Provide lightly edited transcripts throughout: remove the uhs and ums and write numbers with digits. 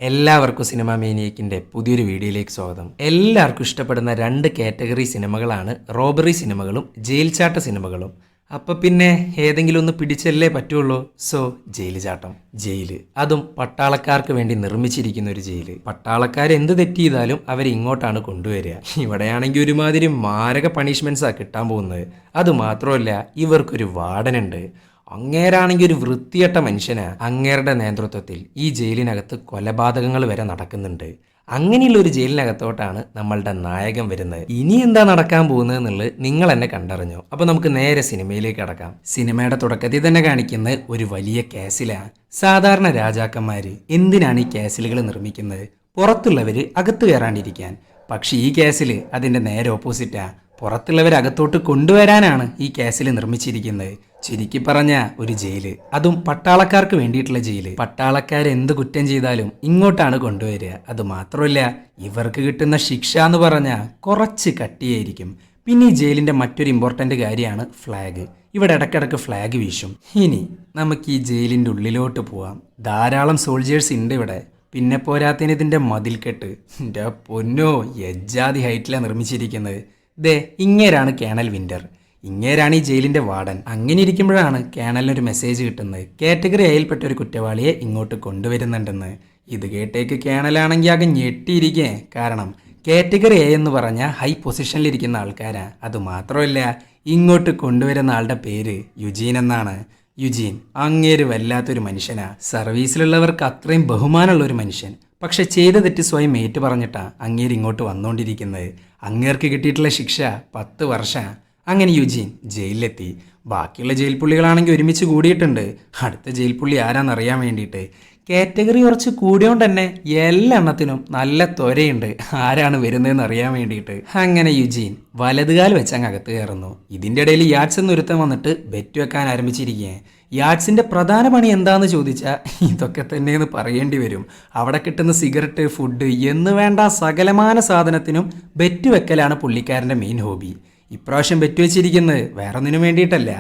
എല്ലാവർക്കും സിനിമ മേനിയക്കിൻ്റെ പുതിയൊരു വീഡിയോയിലേക്ക് സ്വാഗതം. എല്ലാവർക്കും ഇഷ്ടപ്പെടുന്ന രണ്ട് കാറ്റഗറി സിനിമകളാണ് റോബറി സിനിമകളും ജയിൽ ചാട്ട സിനിമകളും. അപ്പം പിന്നെ ഏതെങ്കിലും ഒന്ന് പിടിച്ചല്ലേ പറ്റുള്ളൂ. സോ ജയിൽ ചാട്ടം, ജയില്, അതും പട്ടാളക്കാർക്ക് വേണ്ടി നിർമ്മിച്ചിരിക്കുന്ന ഒരു ജയില്. പട്ടാളക്കാർ എന്ത് തെറ്റ് ചെയ്താലും അവരെ ഇങ്ങോട്ടാണ് കൊണ്ടുവരിക. ഇവിടെയാണെങ്കിൽ ഒരുമാതിരി മാരക പണിഷ്മെൻറ്റ്സാണ് കിട്ടാൻ പോകുന്നത്. അതുമാത്രമല്ല, ഇവർക്കൊരു വാർഡനുണ്ട്. അങ്ങേരാണെങ്കിൽ ഒരു വൃത്തിയട്ട മനുഷ്യനാ. അങ്ങേരുടെ നേതൃത്വത്തിൽ ഈ ജയിലിനകത്ത് കൊലപാതകങ്ങൾ വരെ നടക്കുന്നുണ്ട്. അങ്ങനെയുള്ള ഒരു ജയിലിനകത്തോട്ടാണ് നമ്മളുടെ നായകൻ വരുന്നത്. ഇനി എന്താ നടക്കാൻ പോകുന്നത് എന്നുള്ളത് നിങ്ങൾ എന്നെ കണ്ടറിഞ്ഞു. അപ്പൊ നമുക്ക് നേരെ സിനിമയിലേക്ക് കടക്കാം. സിനിമയുടെ തുടക്കത്തിൽ തന്നെ കാണിക്കുന്നത് ഒരു വലിയ കാസിലാണ്. സാധാരണ രാജാക്കന്മാര് എന്തിനാണ് ഈ കാസിലുകൾ നിർമ്മിക്കുന്നത്? പുറത്തുള്ളവര് അകത്ത് കയറാണ്ടിരിക്കാൻ. പക്ഷെ ഈ കാസിൽ അതിന്റെ നേരെ ഓപ്പോസിറ്റാ. പുറത്തുള്ളവർ അകത്തോട്ട് കൊണ്ടുവരാനാണ് ഈ കാസിൽ നിർമ്മിച്ചിരിക്കുന്നത്. ചുരുക്കി പറഞ്ഞ ഒരു ജയില്, അതും പട്ടാളക്കാർക്ക് വേണ്ടിയിട്ടുള്ള ജയില്. പട്ടാളക്കാർ എന്ത് കുറ്റം ചെയ്താലും ഇങ്ങോട്ടാണ് കൊണ്ടുവരിക. അത് മാത്രമല്ല, ഇവർക്ക് കിട്ടുന്ന ശിക്ഷ എന്ന് പറഞ്ഞാൽ കുറച്ച് കട്ടിയായിരിക്കും. പിന്നെ ഈ ജയിലിന്റെ മറ്റൊരു ഇമ്പോർട്ടന്റ് കാര്യമാണ് ഫ്ലാഗ്. ഇവിടെ ഇടയ്ക്കിടയ്ക്ക് ഫ്ലാഗ് വീശും. ഇനി നമുക്ക് ഈ ജയിലിന്റെ ഉള്ളിലോട്ട് പോവാം. ധാരാളം സോൾജേഴ്സ് ഉണ്ട് ഇവിടെ. പിന്നെ പോരാത്തതിന് ഇതിന്റെ മതിൽക്കെട്ട്, എൻ്റെ പൊന്നോ, എജ്ജാതി ഹൈറ്റിലാണ് നിർമ്മിച്ചിരിക്കുന്നത്. ദേ, ഇങ്ങേരാണ് കേണൽ വിന്റർ. ഇങ്ങേരാണ് ഈ ജയിലിന്റെ വാർഡൻ. അങ്ങനെ ഇരിക്കുമ്പോഴാണ് കേണലിനൊരു മെസ്സേജ് കിട്ടുന്നത്, കാറ്റഗറി എയിൽപ്പെട്ട ഒരു കുറ്റവാളിയെ ഇങ്ങോട്ട് കൊണ്ടുവരുന്നുണ്ടെന്ന്. ഇത് കേട്ടേക്ക് കേണലാണെങ്കിൽ ആകെ ഞെട്ടിയിരിക്കേ. കാരണം കാറ്റഗറി എ എന്ന് പറഞ്ഞ ഹൈ പൊസിഷനിലിരിക്കുന്ന ആൾക്കാരാ. അതുമാത്രമല്ല, ഇങ്ങോട്ട് കൊണ്ടുവരുന്ന ആളുടെ പേര് യുജീൻ എന്നാണ്. യുജീൻ അങ്ങേര് വല്ലാത്തൊരു മനുഷ്യനാ. സർവീസിലുള്ളവർക്ക് അത്രയും ബഹുമാനമുള്ള ഒരു മനുഷ്യൻ. പക്ഷെ ചെയ്ത തെറ്റ് സ്വയം ഏറ്റു പറഞ്ഞിട്ടാ അങ്ങേര് ഇങ്ങോട്ട് വന്നുകൊണ്ടിരിക്കുന്നത്. അങ്ങേർക്ക് കിട്ടിയിട്ടുള്ള ശിക്ഷ 10 വർഷം. അങ്ങനെ യുജീൻ ജയിലിലെത്തി. ബാക്കിയുള്ള ജയിൽ പുള്ളികളാണെങ്കിൽ ഒരുമിച്ച് കൂടിയിട്ടുണ്ട് അടുത്ത ജയിൽ പുള്ളി ആരാന്നറിയാൻ വേണ്ടിയിട്ട്. കാറ്റഗറി കുറച്ച് കൂടിയോണ്ട് തന്നെ എല്ലാ എണ്ണത്തിനും നല്ല ത്വരയുണ്ട് ആരാണ് വരുന്നതെന്ന് അറിയാൻ വേണ്ടിയിട്ട്. അങ്ങനെ യുജീൻ വലതുകാൽ വെച്ച് അങ്ങ് അകത്ത് കയറുന്നു. ഇതിൻ്റെ ഇടയിൽ യാഡ്സ് എന്നൊരുത്തം വന്നിട്ട് ബെറ്റ് വെക്കാൻ ആരംഭിച്ചിരിക്കുകയാണ്. യാഡ്സിൻ്റെ പ്രധാന പണി എന്താണെന്ന് ചോദിച്ചാൽ ഇതൊക്കെ തന്നെയെന്ന് പറയേണ്ടി വരും. അവിടെ കിട്ടുന്ന സിഗരറ്റ്, ഫുഡ് എന്ന് വേണ്ട സകലമാന സാധനത്തിനും ബെറ്റ് വെക്കലാണ് പുള്ളിക്കാരൻ്റെ മെയിൻ ഹോബി. ഇപ്രാവശ്യം ബെറ്റ് വെച്ചിരിക്കുന്നത് വേറൊന്നിനും വേണ്ടിയിട്ടല്ല.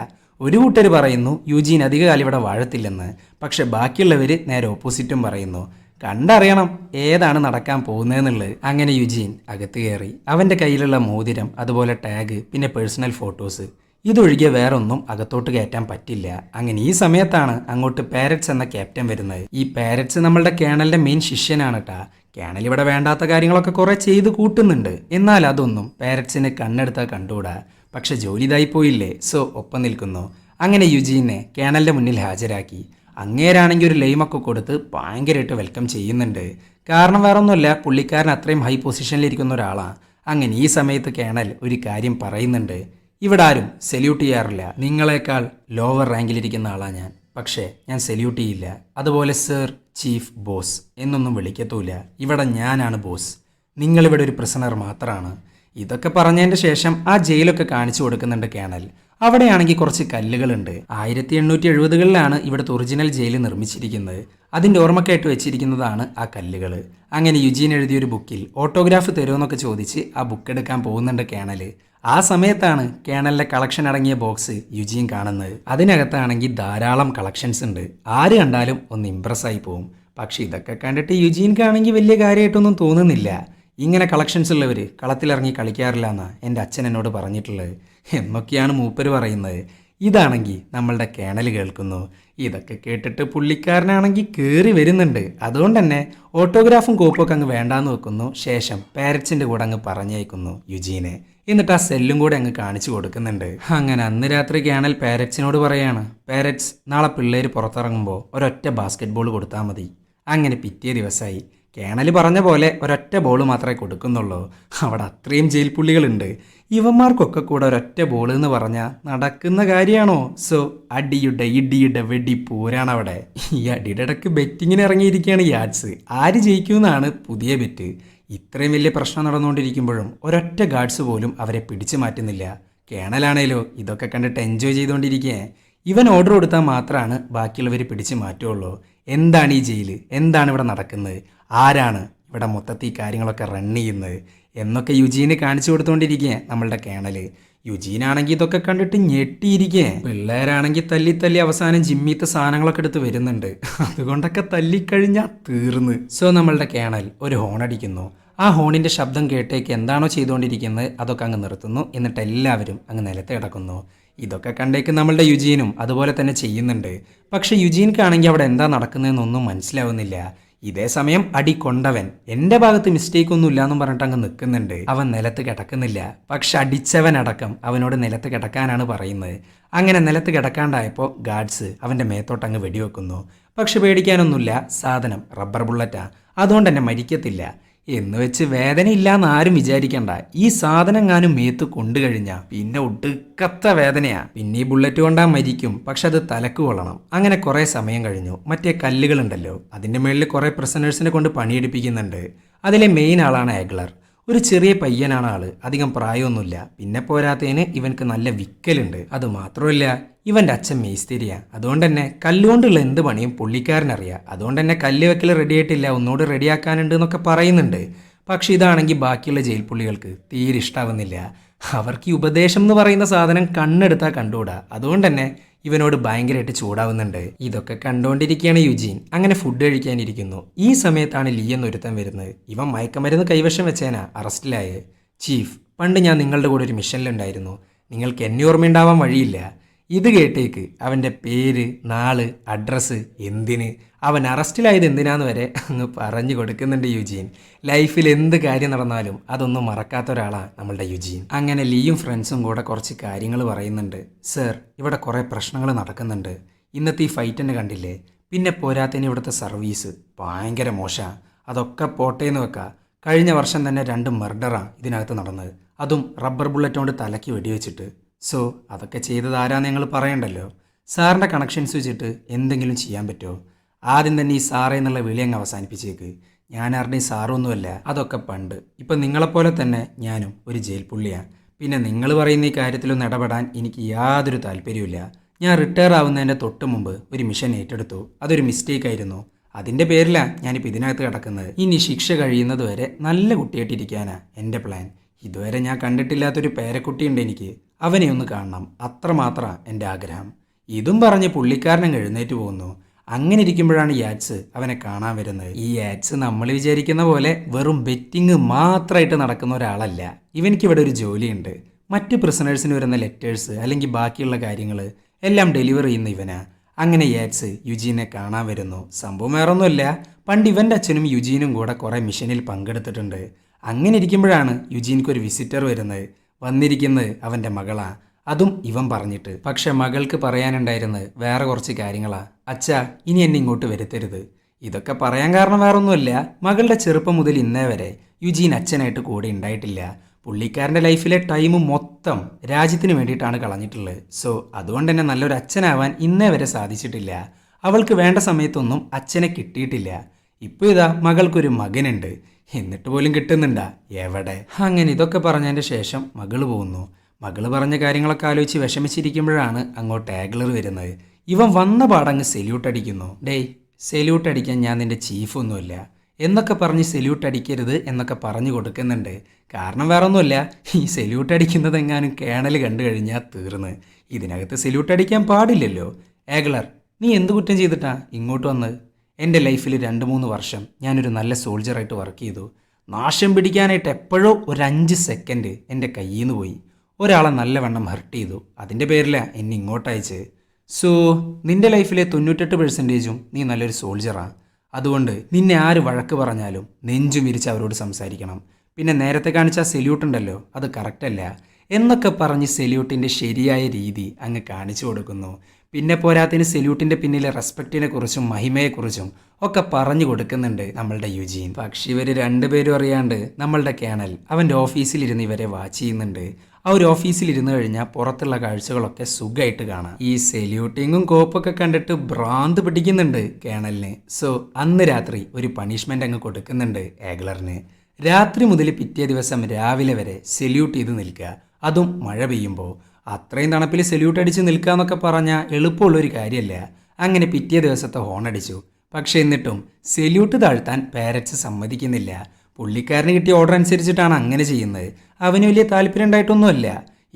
ഒരു കൂട്ടർ പറയുന്നു യുജീൻ അധികകാലം ഇവിടെ വാഴത്തില്ലെന്ന്. പക്ഷെ ബാക്കിയുള്ളവർ നേരെ ഓപ്പോസിറ്റും പറയുന്നു. കണ്ടറിയണം ഏതാണ് നടക്കാൻ പോകുന്നതെന്നുള്ളത്. അങ്ങനെ യുജീൻ അകത്ത് കയറി. അവൻ്റെ കയ്യിലുള്ള മോതിരം, അതുപോലെ ടാഗ്, പിന്നെ പേഴ്സണൽ ഫോട്ടോസ്, ഇതൊഴികെ വേറെ ഒന്നും അകത്തോട്ട് കയറ്റാൻ പറ്റില്ല. അങ്ങനെ ഈ സമയത്താണ് അങ്ങോട്ട് പാരറ്റ്സ് എന്ന ക്യാപ്റ്റൻ വരുന്നത്. ഈ പാരറ്റ്സ് നമ്മളുടെ കേണലിന്റെ മെയിൻ ശിഷ്യനാണ് കേട്ടാ. കേണൽ ഇവിടെ വേണ്ടാത്ത കാര്യങ്ങളൊക്കെ കുറെ ചെയ്ത് കൂട്ടുന്നുണ്ട്. എന്നാൽ അതൊന്നും പാരറ്റ്സിന് കണ്ണെടുത്താൽ കണ്ടുകൂടാ. പക്ഷെ ജോലി ഇതായി പോയില്ലേ, സോ ഒപ്പം നിൽക്കുന്നു. അങ്ങനെ യുജീനെ കേണലിന്റെ മുന്നിൽ ഹാജരാക്കി. അങ്ങേരാണെങ്കിൽ ഒരു ലൈമൊക്കെ കൊടുത്ത് ഭയങ്കരമായിട്ട് വെൽക്കം ചെയ്യുന്നുണ്ട്. കാരണം വേറൊന്നുമല്ല, പുള്ളിക്കാരൻ അത്രയും ഹൈ പൊസിഷനിലിരിക്കുന്ന ഒരാളാണ്. അങ്ങനെ ഈ സമയത്ത് കേണൽ ഒരു കാര്യം പറയുന്നുണ്ട്. ഇവിടെ ആരും സല്യൂട്ട് ചെയ്യാറില്ല. നിങ്ങളെക്കാൾ ലോവർ റാങ്കിലിരിക്കുന്ന ആളാണ് ഞാൻ. പക്ഷേ ഞാൻ സല്യൂട്ട് ചെയ്യില്ല. അതുപോലെ സർ, ചീഫ്, ബോസ് എന്നൊന്നും വിളിക്കത്തൂല. ഇവിടെ ഞാനാണ് ബോസ്. നിങ്ങളിവിടെ ഒരു പ്രിസണർ മാത്രമാണ്. ഇതൊക്കെ പറഞ്ഞതിൻ്റെ ശേഷം ആ ജയിലൊക്കെ കാണിച്ചു കൊടുക്കുന്നുണ്ട് കേണൽ. അവിടെയാണെങ്കിൽ കുറച്ച് കല്ലുകളുണ്ട്. 1870കളിലാണ് ഇവിടുത്തെ ഒറിജിനൽ ജയിൽ നിർമ്മിച്ചിരിക്കുന്നത്. അതിൻ്റെ ഓർമ്മക്കായിട്ട് വെച്ചിരിക്കുന്നതാണ് ആ കല്ലുകൾ. അങ്ങനെ യുജീൻ എഴുതിയൊരു ബുക്കിൽ ഓട്ടോഗ്രാഫ് തരുമെന്നൊക്കെ ചോദിച്ച് ആ ബുക്ക് എടുക്കാൻ പോകുന്നുണ്ട് കേണൽ. ആ സമയത്താണ് കേണലിന്റെ കളക്ഷൻ അടങ്ങിയ ബോക്സ് യുജീൻ കാണുന്നത്. അതിനകത്താണെങ്കിൽ ധാരാളം കളക്ഷൻസ് ഉണ്ട്. ആര് കണ്ടാലും ഒന്ന് ഇംപ്രസ് ആയി പോകും. പക്ഷെ ഇതൊക്കെ കണ്ടിട്ട് യുജീൻക്കാണെങ്കിൽ വലിയ കാര്യമായിട്ടൊന്നും തോന്നുന്നില്ല. ഇങ്ങനെ കളക്ഷൻസ് ഉള്ളവർ കളത്തിലിറങ്ങി കളിക്കാറില്ല എന്നാണ് എൻ്റെ അച്ഛൻ എന്നോട് പറഞ്ഞിട്ടുള്ളത് എന്നൊക്കെയാണ് മൂപ്പര് പറയുന്നത്. ഇതാണെങ്കിൽ നമ്മളുടെ കേണൽ കേൾക്കുന്നു. ഇതൊക്കെ കേട്ടിട്ട് പുള്ളിക്കാരനാണെങ്കിൽ കയറി വരുന്നുണ്ട്. അതുകൊണ്ട് തന്നെ ഓട്ടോഗ്രാഫും കോപ്പൊക്കെ അങ്ങ് വേണ്ടാന്ന് വെക്കുന്നു. ശേഷം പാരറ്റ്സിൻ്റെ കൂടെ അങ്ങ് പറഞ്ഞയക്കുന്നു യുജീനെ. എന്നിട്ട് ആ സെല്ലും കൂടെ അങ്ങ് കാണിച്ചു കൊടുക്കുന്നുണ്ട്. അങ്ങനെ അന്ന് രാത്രി കേണൽ പാരറ്റ്സിനോട് പറയാണ്, പാരറ്റ്സ് നാളെ പിള്ളേർ പുറത്തിറങ്ങുമ്പോൾ ഒരൊറ്റ ബാസ്കറ്റ് ബോൾ കൊടുത്താൽ മതി. അങ്ങനെ പിറ്റേ ദിവസമായി. കേണൽ പറഞ്ഞ പോലെ ഒരൊറ്റ ബോൾ മാത്രമേ കൊടുക്കുന്നുള്ളൂ. അവിടെ അത്രയും ജയിൽ പുള്ളികളുണ്ട്. ഇവന്മാർക്കൊക്കെ കൂടെ ഒരൊറ്റ ബോൾ എന്ന് പറഞ്ഞാൽ നടക്കുന്ന കാര്യമാണോ? സോ അടിയുടെ ഇടിയുടെ വെടി പൂരാണ് അവിടെ. ഈ അടിയുടെ ഇടയ്ക്ക് ബെറ്റിങ്ങിന് ഇറങ്ങിയിരിക്കുകയാണ് യാഡ്സ്. ആര് ജയിക്കുമെന്നാണ് പുതിയ ബെറ്റ്. ഇത്രയും വലിയ പ്രശ്നം നടന്നുകൊണ്ടിരിക്കുമ്പോഴും ഒരൊറ്റ ഗാർഡ്സ് പോലും അവരെ പിടിച്ചു മാറ്റുന്നില്ല. കേണലാണേലോ ഇതൊക്കെ കണ്ടിട്ട് എൻജോയ് ചെയ്തുകൊണ്ടിരിക്കുക. ഇവൻ ഓർഡർ കൊടുത്താൽ മാത്രമാണ് ബാക്കിയുള്ളവർ പിടിച്ചു മാറ്റുള്ളൂ. എന്താണ് ഈ ജയില്? എന്താണ് ഇവിടെ നടക്കുന്നത്? ആരാണ് ഇവിടെ മൊത്തത്തിൽ കാര്യങ്ങളൊക്കെ റൺ ചെയ്യുന്നത് എന്നൊക്കെ യുജീന് കാണിച്ചു കൊടുത്തുകൊണ്ടിരിക്കുക നമ്മളുടെ കേണൽ. യുജീനാണെങ്കിൽ ഇതൊക്കെ കണ്ടിട്ട് ഞെട്ടിയിരിക്കേ. പിള്ളേരാണെങ്കിൽ തല്ലി തല്ലി അവസാനം ജിമ്മീത്തെ സാധനങ്ങളൊക്കെ എടുത്ത് വരുന്നുണ്ട്. അതുകൊണ്ടൊക്കെ തല്ലിക്കഴിഞ്ഞാൽ തീർന്ന്. സോ നമ്മളുടെ കേണൽ ഒരു ഹോൺ അടിക്കുന്നു. ആ ഹോണിന്റെ ശബ്ദം കേട്ടേക്ക് എന്താണോ ചെയ്തുകൊണ്ടിരിക്കുന്നത് അതൊക്കെ അങ്ങ് നിർത്തുന്നു. എന്നിട്ട് എല്ലാവരും അങ്ങ് നിലത്ത് കിടക്കുന്നു. ഇതൊക്കെ കണ്ടേക്ക് നമ്മളുടെ യുജീനും അതുപോലെ തന്നെ ചെയ്യുന്നുണ്ട്. പക്ഷെ യുജീൻക്കാണെങ്കിൽ അവിടെ എന്താ നടക്കുന്നതെന്നൊന്നും മനസ്സിലാവുന്നില്ല. ഇതേ സമയം അടി കൊണ്ടവൻ എൻ്റെ ഭാഗത്ത് മിസ്റ്റേക്ക് ഒന്നും ഇല്ലാന്നും പറഞ്ഞിട്ട് അങ്ങ് നിൽക്കുന്നുണ്ട്. അവൻ നിലത്ത് കിടക്കുന്നില്ല. പക്ഷെ അടിച്ചവനടക്കം അവനോട് നിലത്ത് കിടക്കാനാണ് പറയുന്നത്. അങ്ങനെ നിലത്ത് കിടക്കാണ്ടായപ്പോൾ ഗാർഡ്സ് അവൻ്റെ മേത്തോട്ട് അങ്ങ് വെടിവെക്കുന്നു. പക്ഷെ പേടിക്കാനൊന്നുമില്ല, സാധനം റബ്ബർ ബുള്ളറ്റാ, അതുകൊണ്ട് തന്നെ മരിക്കത്തില്ല. എന്ന് വെച്ച് വേദന ഇല്ലാന്ന് ആരും വിചാരിക്കണ്ട. ഈ സാധനം എങ്ങാനും മേത്ത് കൊണ്ടു കഴിഞ്ഞാൽ പിന്നെ ഒടുക്കത്ത വേദനയാ. പിന്നെ ഈ ബുള്ളറ്റ് കൊണ്ടാ മരിക്കും, പക്ഷെ അത് തലക്ക് കൊള്ളണം. അങ്ങനെ കുറെ സമയം കഴിഞ്ഞു. മറ്റേ കല്ലുകളുണ്ടല്ലോ, അതിന്റെ മേളിൽ കുറെ പ്രിസണേഴ്സിനെ കൊണ്ട് പണിയെടുപ്പിക്കുന്നുണ്ട്. അതിലെ മെയിൻ ആളാണ് ഏഗ്ലർ. ഒരു ചെറിയ പയ്യനാണ് ആള്, അധികം പ്രായമൊന്നുമില്ല. പിന്നെ പോരാത്തതിന് ഇവൻക്ക് നല്ല വിക്കലുണ്ട്. അത് മാത്രമല്ല ഇവന്റെ അച്ഛൻ മേസ്തിരിയാ. അതുകൊണ്ട് തന്നെ കല്ലുകൊണ്ടുള്ള എന്ത് പണിയും പുള്ളിക്കാരനറിയാം. അതുകൊണ്ട് തന്നെ കല്ല് വെക്കൽ റെഡി ആയിട്ടില്ല, ഒന്നുകൂടി റെഡിയാക്കാനുണ്ട് എന്നൊക്കെ പറയുന്നുണ്ട്. പക്ഷെ ഇതാണെങ്കിൽ ബാക്കിയുള്ള ജയിൽ പുള്ളികൾക്ക് തീരെ ഇഷ്ടാവുന്നില്ല. അവർക്ക് ഈ ഉപദേശം എന്ന് പറയുന്ന സാധനം കണ്ണെടുത്താൽ കണ്ടുകൂടാ. അതുകൊണ്ട് തന്നെ ഇവനോട് ഭയങ്കരമായിട്ട് ചൂടാവുന്നുണ്ട്. ഇതൊക്കെ കണ്ടുകൊണ്ടിരിക്കുകയാണ് യുജീൻ. അങ്ങനെ ഫുഡ് കഴിക്കാനിരിക്കുന്നു. ഈ സമയത്താണ് ലീ എന്നൊരുത്തൻ വരുന്നത്. ഇവൻ മയക്കമരുന്ന് കൈവശം വെച്ചേനാ അറസ്റ്റിലായേ. ചീഫ്, പണ്ട് ഞാൻ നിങ്ങളുടെ കൂടെ ഒരു മിഷനിലുണ്ടായിരുന്നു. നിങ്ങൾക്ക് എന്നെ ഓർമ്മയുണ്ടാവാൻ വഴിയില്ല. ഇത് കേട്ടേക്ക് അവൻ്റെ പേര്, നാള്, അഡ്രസ്സ്, എന്തിന് അവൻ അറസ്റ്റിലായത് എന്തിനാന്ന് വരെ അങ്ങ് പറഞ്ഞു കൊടുക്കുന്നുണ്ട് യുജീൻ. ലൈഫിൽ എന്ത് കാര്യം നടന്നാലും അതൊന്നും മറക്കാത്ത ഒരാളാണ് നമ്മളുടെ യുജീൻ. അങ്ങനെ ലീയും ഫ്രണ്ട്സും കൂടെ കുറച്ച് കാര്യങ്ങൾ പറയുന്നുണ്ട്. സർ, ഇവിടെ കുറേ പ്രശ്നങ്ങൾ നടക്കുന്നുണ്ട്. ഇന്നത്തെ ഈ ഫൈറ്റ് തന്നെ കണ്ടില്ലേ? പിന്നെ പോരാത്തതിന് ഇവിടുത്തെ സർവീസ് ഭയങ്കര മോശമാണ്. അതൊക്കെ പോട്ടേന്ന് വെക്കാം. കഴിഞ്ഞ വർഷം തന്നെ 2 മർഡറാണ് ഇതിനകത്ത് നടന്നത്. അതും റബ്ബർ ബുള്ളറ്റ് കൊണ്ട് തലയ്ക്ക് വെടിവെച്ചിട്ട്. സോ അതൊക്കെ ചെയ്തത് ആരാന്ന് ഞങ്ങൾ പറയണ്ടല്ലോ. സാറിൻ്റെ കണക്ഷൻസ് വെച്ചിട്ട് എന്തെങ്കിലും ചെയ്യാൻ പറ്റുമോ? ആദ്യം തന്നെ ഈ സാറേ എന്നുള്ള വിളി അങ്ങ് അവസാനിപ്പിച്ചേക്ക്. ഞാൻ ആരുടെയും സാറൊന്നുമല്ല, അതൊക്കെ പണ്ട്. ഇപ്പം നിങ്ങളെപ്പോലെ തന്നെ ഞാനും ഒരു ജയിൽ പുള്ളിയാണ്. പിന്നെ നിങ്ങൾ പറയുന്ന ഈ കാര്യത്തിലൊന്നും ഇടപെടാൻ എനിക്ക് യാതൊരു താല്പര്യമില്ല. ഞാൻ റിട്ടയർ ആവുന്നതിൻ്റെ തൊട്ട് മുമ്പ് ഒരു മിഷൻ ഏറ്റെടുത്തു. അതൊരു മിസ്റ്റേക്ക് ആയിരുന്നു. അതിൻ്റെ പേരിലാണ് ഞാനിപ്പോൾ ഇതിനകത്ത് കിടക്കുന്നത്. ഇനി ശിക്ഷ കഴിയുന്നത് വരെ നല്ല കുട്ടിയായിട്ടിരിക്കാനാണ് എൻ്റെ പ്ലാൻ. ഇതുവരെ ഞാൻ കണ്ടിട്ടില്ലാത്തൊരു പേരക്കുട്ടിയുണ്ട് എനിക്ക്. അവനെ ഒന്ന് കാണണം, അത്രമാത്രമാണ് എൻ്റെ ആഗ്രഹം. ഇതും പറഞ്ഞ് പുള്ളിക്കാരൻ എഴുന്നേറ്റ് പോകുന്നു. അങ്ങനെ ഇരിക്കുമ്പോഴാണ് യാറ്റ്സ് അവനെ കാണാൻ വരുന്നത്. ഈ യാറ്റ്സ് നമ്മൾ വിചാരിക്കുന്ന പോലെ വെറും ബെറ്റിങ് മാത്രമായിട്ട് നടക്കുന്ന ഒരാളല്ല. ഇവനിക്കിവിടെ ഒരു ജോലിയുണ്ട്. മറ്റ് പ്രിസണേഴ്സിന് വരുന്ന ലെറ്റേഴ്സ് അല്ലെങ്കിൽ ബാക്കിയുള്ള കാര്യങ്ങൾ എല്ലാം ഡെലിവർ ചെയ്യുന്ന ഇവനാ. അങ്ങനെ യാറ്റ്സ് യുജീനെ കാണാൻ വരുന്നു. സംഭവം വേറൊന്നുമില്ല, പണ്ട് ഇവൻ്റെ അച്ഛനും യുജീനും കൂടെ കുറേ മിഷനിൽ പങ്കെടുത്തിട്ടുണ്ട്. അങ്ങനെ ഇരിക്കുമ്പോഴാണ് യുജീൻക്കൊരു വിസിറ്റർ വരുന്നത്. വന്നിരിക്കുന്നത് അവൻ്റെ മകളാ, അതും ഇവൻ പറഞ്ഞിട്ട്. പക്ഷെ മകൾക്ക് പറയാനുണ്ടായിരുന്നത് വേറെ കുറച്ച് കാര്യങ്ങളാ. അച്ഛാ, ഇനി എന്നെ ഇങ്ങോട്ട് വരുത്തരുത്. ഇതൊക്കെ പറയാൻ കാരണം വേറൊന്നുമില്ല, മകളുടെ ചെറുപ്പം മുതൽ ഇന്നേ വരെ യുജീൻ അച്ഛനായിട്ട് കൂടെ ഉണ്ടായിട്ടില്ല. പുള്ളിക്കാരൻ്റെ ലൈഫിലെ ടൈം മൊത്തം രാജ്യത്തിന് വേണ്ടിയിട്ടാണ് കളഞ്ഞിട്ടുള്ളത്. സോ അതുകൊണ്ട് തന്നെ നല്ലൊരു അച്ഛനാവാൻ ഇന്നേ വരെ സാധിച്ചിട്ടില്ല. അവൾക്ക് വേണ്ട സമയത്തൊന്നും അച്ഛനെ കിട്ടിയിട്ടില്ല. ഇപ്പോൾ ഇതാ മകൾക്കൊരു മകനുണ്ട്, എന്നിട്ട് പോലും കിട്ടുന്നുണ്ടാ എവിടെ? അങ്ങനെ ഇതൊക്കെ പറഞ്ഞതിൻ്റെ ശേഷം മകള് പോകുന്നു. മകള് പറഞ്ഞ കാര്യങ്ങളൊക്കെ ആലോചിച്ച് വിഷമിച്ചിരിക്കുമ്പോഴാണ് അങ്ങോട്ട് ഏഗ്ലർ വരുന്നത്. ഇവൻ വന്ന പാടങ്ങ് സെല്യൂട്ട് അടിക്കുന്നു. ഡേയ്, സെല്യൂട്ട് അടിക്കാൻ ഞാൻ നിൻ്റെ ചീഫൊന്നുമില്ല എന്നൊക്കെ പറഞ്ഞ് സെല്യൂട്ട് അടിക്കരുത് എന്നൊക്കെ പറഞ്ഞു കൊടുക്കുന്നുണ്ട്. കാരണം വേറെ ഒന്നുമില്ല, ഈ സെല്യൂട്ട് അടിക്കുന്നത് എങ്ങാനും കേണൽ കണ്ടു കഴിഞ്ഞാൽ തീർന്ന്. ഇതിനകത്ത് സെല്യൂട്ട് അടിക്കാൻ പാടില്ലല്ലോ. ഏഗ്ലർ, നീ എന്ത് കുറ്റം ചെയ്തിട്ടാ ഇങ്ങോട്ട് വന്നത്? എൻ്റെ ലൈഫിൽ 2-3 വർഷം ഞാനൊരു നല്ല സോൾജറായിട്ട് വർക്ക് ചെയ്തു. നാശം പിടിക്കാനായിട്ട് എപ്പോഴോ ഒരു 5 സെക്കൻഡ് എൻ്റെ കയ്യിൽ നിന്ന് പോയി. ഒരാളെ നല്ലവണ്ണം ഹർട്ട് ചെയ്തു. അതിൻ്റെ പേരിലാണ് എന്നെ ഇങ്ങോട്ട് അയച്ച്. സോ നിൻ്റെ ലൈഫിലെ 98% നീ നല്ലൊരു സോൾജറാണ്. അതുകൊണ്ട് നിന്നെ ആര് വഴക്ക് പറഞ്ഞാലും നെഞ്ചു വിരിച്ച് അവരോട് സംസാരിക്കണം. പിന്നെ നേരത്തെ കാണിച്ച സെല്യൂട്ട് ഉണ്ടല്ലോ, അത് കറക്റ്റല്ല എന്നൊക്കെ പറഞ്ഞ് സെല്യൂട്ടിൻ്റെ ശരിയായ രീതി അങ്ങ് കാണിച്ചു കൊടുക്കുന്നു. പിന്നെ പോരാത്തിന് സെല്യൂട്ടിൻ്റെ പിന്നിലെ റെസ്പെക്റ്റിനെ കുറിച്ചും മഹിമയെക്കുറിച്ചും ഒക്കെ പറഞ്ഞു കൊടുക്കുന്നുണ്ട് നമ്മളുടെ യുജീൻ. പക്ഷെ ഇവർ രണ്ടുപേരും അറിയാണ്ട് നമ്മളുടെ കേണൽ അവൻ്റെ ഓഫീസിലിരുന്ന് ഇവരെ വാച്ച് ചെയ്യുന്നുണ്ട്. ആ ഒരു ഓഫീസിലിരുന്ന് കഴിഞ്ഞാൽ പുറത്തുള്ള കാഴ്ചകളൊക്കെ സുഖമായിട്ട് കാണാം. ഈ സെല്യൂട്ടിങ്ങും കോപ്പൊക്കെ കണ്ടിട്ട് ഭ്രാന്ത് പിടിക്കുന്നുണ്ട് കേണലിന്. സോ അന്ന് രാത്രി ഒരു പണിഷ്മെൻ്റ് അങ്ങ് കൊടുക്കുന്നുണ്ട് ഏഗ്ലറിന്. രാത്രി മുതൽ പിറ്റേ ദിവസം രാവിലെ വരെ സെല്യൂട്ട് ചെയ്ത് നിൽക്കുക, അതും മഴ പെയ്യുമ്പോൾ. അത്രയും തണുപ്പിൽ സെല്യൂട്ട് അടിച്ച് നിൽക്കുക എന്നൊക്കെ പറഞ്ഞാൽ എളുപ്പമുള്ളൊരു കാര്യമല്ല. അങ്ങനെ പിറ്റേ ദിവസത്തെ ഹോൺ അടിച്ചു. പക്ഷെ എന്നിട്ടും സെല്യൂട്ട് താഴ്ത്താൻ പേരൻറ്റ്സ് സമ്മതിക്കുന്നില്ല. പുള്ളിക്കാരന് കിട്ടിയ ഓർഡർ അനുസരിച്ചിട്ടാണ് അങ്ങനെ ചെയ്യുന്നത്. അവന് വലിയ താല്പര്യം ഉണ്ടായിട്ടൊന്നുമല്ല.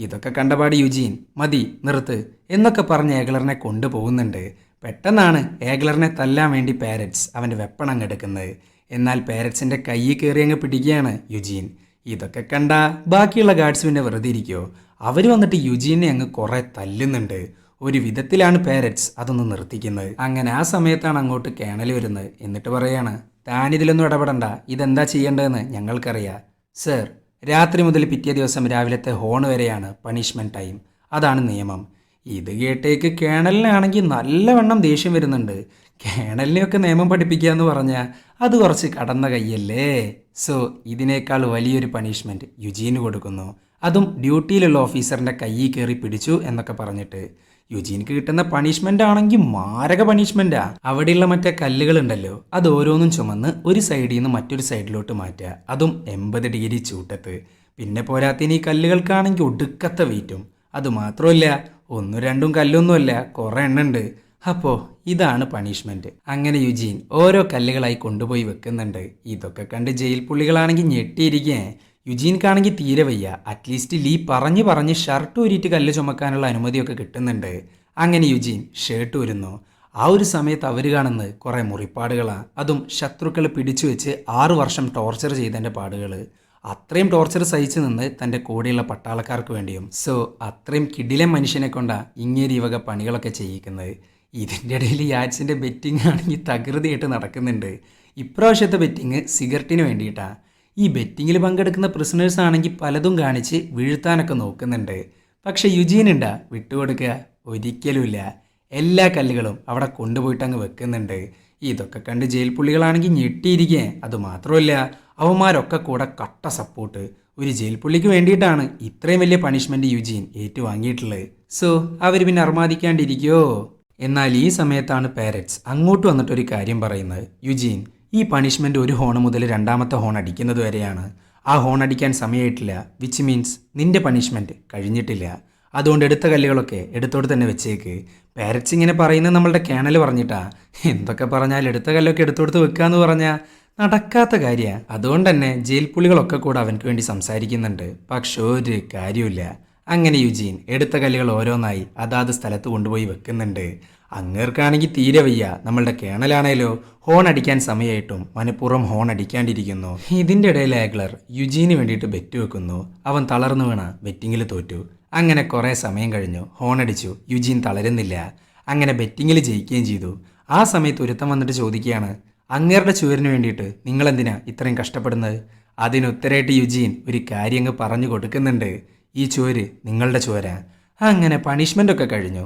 ഇതൊക്കെ കണ്ടപാട് യുജീൻ മതി നിർത്ത് എന്നൊക്കെ പറഞ്ഞ് ഏഗ്ലറിനെ കൊണ്ടുപോകുന്നുണ്ട്. പെട്ടെന്നാണ് ഏഗ്ലറിനെ തല്ലാൻ വേണ്ടി പാരറ്റ്സ് അവൻ്റെ വെപ്പൺ അങ്ങ് എടുക്കുന്നത്. എന്നാൽ പാരറ്റ്സിൻ്റെ കയ്യിൽ കയറി അങ്ങ് പിടിക്കുകയാണ് യുജീൻ. ഇതൊക്കെ കണ്ട ബാക്കിയുള്ള ഗാർഡ്സ് പിന്നെ വെറുതെ ഇരിക്കുമോ? അവർ വന്നിട്ട് യുജീനെ അങ്ങ് കുറേ തല്ലുന്നുണ്ട്. ഒരു വിധത്തിലാണ് പാരറ്റ്സ് അതൊന്ന് നിർത്തിക്കുന്നത്. അങ്ങനെ ആ സമയത്താണ് അങ്ങോട്ട് കേണൽ വരുന്നത്. എന്നിട്ട് പറയാണ്, താനിതിലൊന്നും ഇടപെടണ്ട, ഇതെന്താ ചെയ്യേണ്ടതെന്ന് ഞങ്ങൾക്കറിയാം സർ. രാത്രി മുതൽ പിറ്റേ ദിവസം രാവിലത്തെ ഹോൺ വരെയാണ് പണിഷ്മെൻറ്റ് ടൈം. അതാണ് നിയമം. ഇത് കേട്ടേക്ക് കേണലിനാണെങ്കിൽ നല്ലവണ്ണം ദേഷ്യം വരുന്നുണ്ട്. കേണലിനെയൊക്കെ നിയമം പഠിപ്പിക്കുക എന്ന് പറഞ്ഞാൽ അത് കുറച്ച് കടന്ന കൈയല്ലേ. സോ ഇതിനേക്കാൾ വലിയൊരു പണിഷ്മെൻറ്റ് യുജീന് കൊടുക്കുന്നു. അതും ഡ്യൂട്ടിയിലുള്ള ഓഫീസറിൻ്റെ കയ്യിൽ കയറി പിടിച്ചു എന്നൊക്കെ പറഞ്ഞിട്ട്. യുജീനിക്ക് കിട്ടുന്ന പണിഷ്മെൻ്റ് ആണെങ്കിൽ മാരക പണിഷ്മെൻറ്റാ. അവിടെയുള്ള മറ്റേ കല്ലുകളുണ്ടല്ലോ, അത് ഓരോന്നും ചുമന്ന് ഒരു സൈഡിൽ നിന്ന് മറ്റൊരു സൈഡിലോട്ട് മാറ്റുക. അതും 80 ഡിഗ്രി ചൂട്ടത്ത്. പിന്നെ പോരാത്തിന് ഈ കല്ലുകൾക്കാണെങ്കിൽ ഒടുക്കത്തെ വെയിറ്റും. അതുമാത്രമല്ല, 1-2 കല്ലൊന്നുമല്ല, കുറേ എണ്ണുണ്ട്. അപ്പോൾ ഇതാണ് പണിഷ്മെൻറ്റ്. അങ്ങനെ യുജീൻ ഓരോ കല്ലുകളായി കൊണ്ടുപോയി വെക്കുന്നുണ്ട്. ഇതൊക്കെ കണ്ട് ജയിൽ പുള്ളികളാണെങ്കിൽ ഞെട്ടിയിരിക്കേ. യുജീൻക്കാണെങ്കിൽ തീരെ വയ്യ. അറ്റ്ലീസ്റ്റ് ലീ പറഞ്ഞ് ഷർട്ട് ഊരിയിട്ട് കല്ല് ചുമക്കാനുള്ള അനുമതിയൊക്കെ കിട്ടുന്നുണ്ട്. അങ്ങനെ യുജീൻ ഷർട്ട് ഊരുന്നു. ആ ഒരു സമയത്ത് അവർ കാണുന്നത് കുറേ മുറിപ്പാടുകളാണ്. അതും ശത്രുക്കൾ പിടിച്ചു വെച്ച് 6 വർഷം ടോർച്ചർ ചെയ്തതിൻ്റെ പാടുകൾ. അത്രയും ടോർച്ചർ സഹിച്ചു നിന്ന് തൻ്റെ കൂടെയുള്ള പട്ടാളക്കാർക്ക് വേണ്ടിയും. സോ അത്രയും കിടിലൻ മനുഷ്യനെ കൊണ്ടാണ് ഇങ്ങേരി ഈ വക പണികളൊക്കെ ചെയ്യിക്കുന്നത്. ഇതിൻ്റെ ഇടയിൽ യാഡ്സിൻ്റെ ബെറ്റിംഗ് ആണെങ്കിൽ തകൃതിയായിട്ട് നടക്കുന്നുണ്ട്. ഇപ്രാവശ്യത്തെ ബെറ്റിംഗ് സിഗരറ്റിന് വേണ്ടിയിട്ടാണ്. ഈ ബെറ്റിങ്ങിൽ പങ്കെടുക്കുന്ന പ്രിസണേഴ്സ് ആണെങ്കിൽ പലതും കാണിച്ച് വീഴ്ത്താനൊക്കെ നോക്കുന്നുണ്ട്. പക്ഷെ യുജീനുണ്ടാ വിട്ടുകൊടുക്കുക? ഒരിക്കലുമില്ല. എല്ലാ കല്ലുകളും അവിടെ കൊണ്ടുപോയിട്ട് അങ്ങ് വെക്കുന്നുണ്ട്. ഇതൊക്കെ കണ്ട് ജയിൽ പുള്ളികളാണെങ്കിൽ ഞെട്ടിയിരിക്കേ. അതുമാത്രമല്ല, അവന്മാരൊക്കെ കൂടെ കട്ട സപ്പോർട്ട്. ഒരു ജയിൽ പുള്ളിക്ക് വേണ്ടിയിട്ടാണ് ഇത്രയും വലിയ പണിഷ്മെൻറ്റ് യുജീൻ ഏറ്റുവാങ്ങിയിട്ടുള്ളത്. സോ അവർ പിന്നെ അർമാദിക്കാണ്ടിരിക്കുമോ? എന്നാൽ ഈ സമയത്താണ് പാരറ്റ്സ് അങ്ങോട്ട് വന്നിട്ടൊരു കാര്യം പറയുന്നത്. യുജീൻ, ഈ പണിഷ്മെൻറ്റ് ഒരു ഹോൺ മുതൽ രണ്ടാമത്തെ ഹോൺ അടിക്കുന്നത് വരെയാണ്. ആ ഹോൺ അടിക്കാൻ സമയമായിട്ടില്ല, വിച്ച് മീൻസ് നിന്റെ പണിഷ്മെൻറ്റ് കഴിഞ്ഞിട്ടില്ല. അതുകൊണ്ട് എടുത്ത കല്ലുകളൊക്കെ എടുത്തോട്ട് തന്നെ വെച്ചേക്ക്. പാരറ്റ്സ് ഇങ്ങനെ പറയുന്നത് നമ്മളുടെ കേണൽ പറഞ്ഞിട്ടാ. എന്തൊക്കെ പറഞ്ഞാൽ എടുത്ത കല്ലൊക്കെ എടുത്തോടുത്ത് വെക്കുക എന്ന് പറഞ്ഞാൽ നടക്കാത്ത കാര്യമാണ്. അതുകൊണ്ട് തന്നെ ജയിൽ പുള്ളികളൊക്കെ കൂടെ അവനക്ക് വേണ്ടി സംസാരിക്കുന്നുണ്ട്. പക്ഷെ ഒരു കാര്യമില്ല. അങ്ങനെ യുജീൻ എടുത്ത കല്ലുകൾ ഓരോന്നായി അതാത് സ്ഥലത്ത് കൊണ്ടുപോയി വെക്കുന്നുണ്ട്. അങ്ങേർക്കാണെങ്കിൽ തീരെ വയ്യ. നമ്മളുടെ കേണലാണേലോ ഹോൺ അടിക്കാൻ സമയമായിട്ടും മനഃപൂർവ്വം ഹോൺ അടിക്കാണ്ടിരിക്കുന്നു. ഇതിൻ്റെ ഇടയിൽ ഏഗ്ലർ യുജീന് വേണ്ടിയിട്ട് ബെറ്റ് വെക്കുന്നു. അവൻ തളർന്നു വീണ ബെറ്റിങ്ങിൽ തോറ്റു. അങ്ങനെ കുറേ സമയം കഴിഞ്ഞു. ഹോൺ അടിച്ചു. യുജീൻ തളരുന്നില്ല. അങ്ങനെ ബെറ്റിങ്ങിൽ ജയിക്കുകയും ചെയ്തു. ആ സമയത്ത് ഒരുത്തം വന്നിട്ട് ചോദിക്കുകയാണ്, അങ്ങേരുടെ ചുവരിന് വേണ്ടിയിട്ട് നിങ്ങളെന്തിനാ ഇത്രയും കഷ്ടപ്പെടുന്നത്? അതിനുത്തരമായിട്ട് യുജീൻ ഒരു കാര്യം അങ്ങ് പറഞ്ഞു കൊടുക്കുന്നുണ്ട്. ഈ ചുവര് നിങ്ങളുടെ ചുവരാ. അങ്ങനെ പണിഷ്മെൻ്റ് ഒക്കെ കഴിഞ്ഞു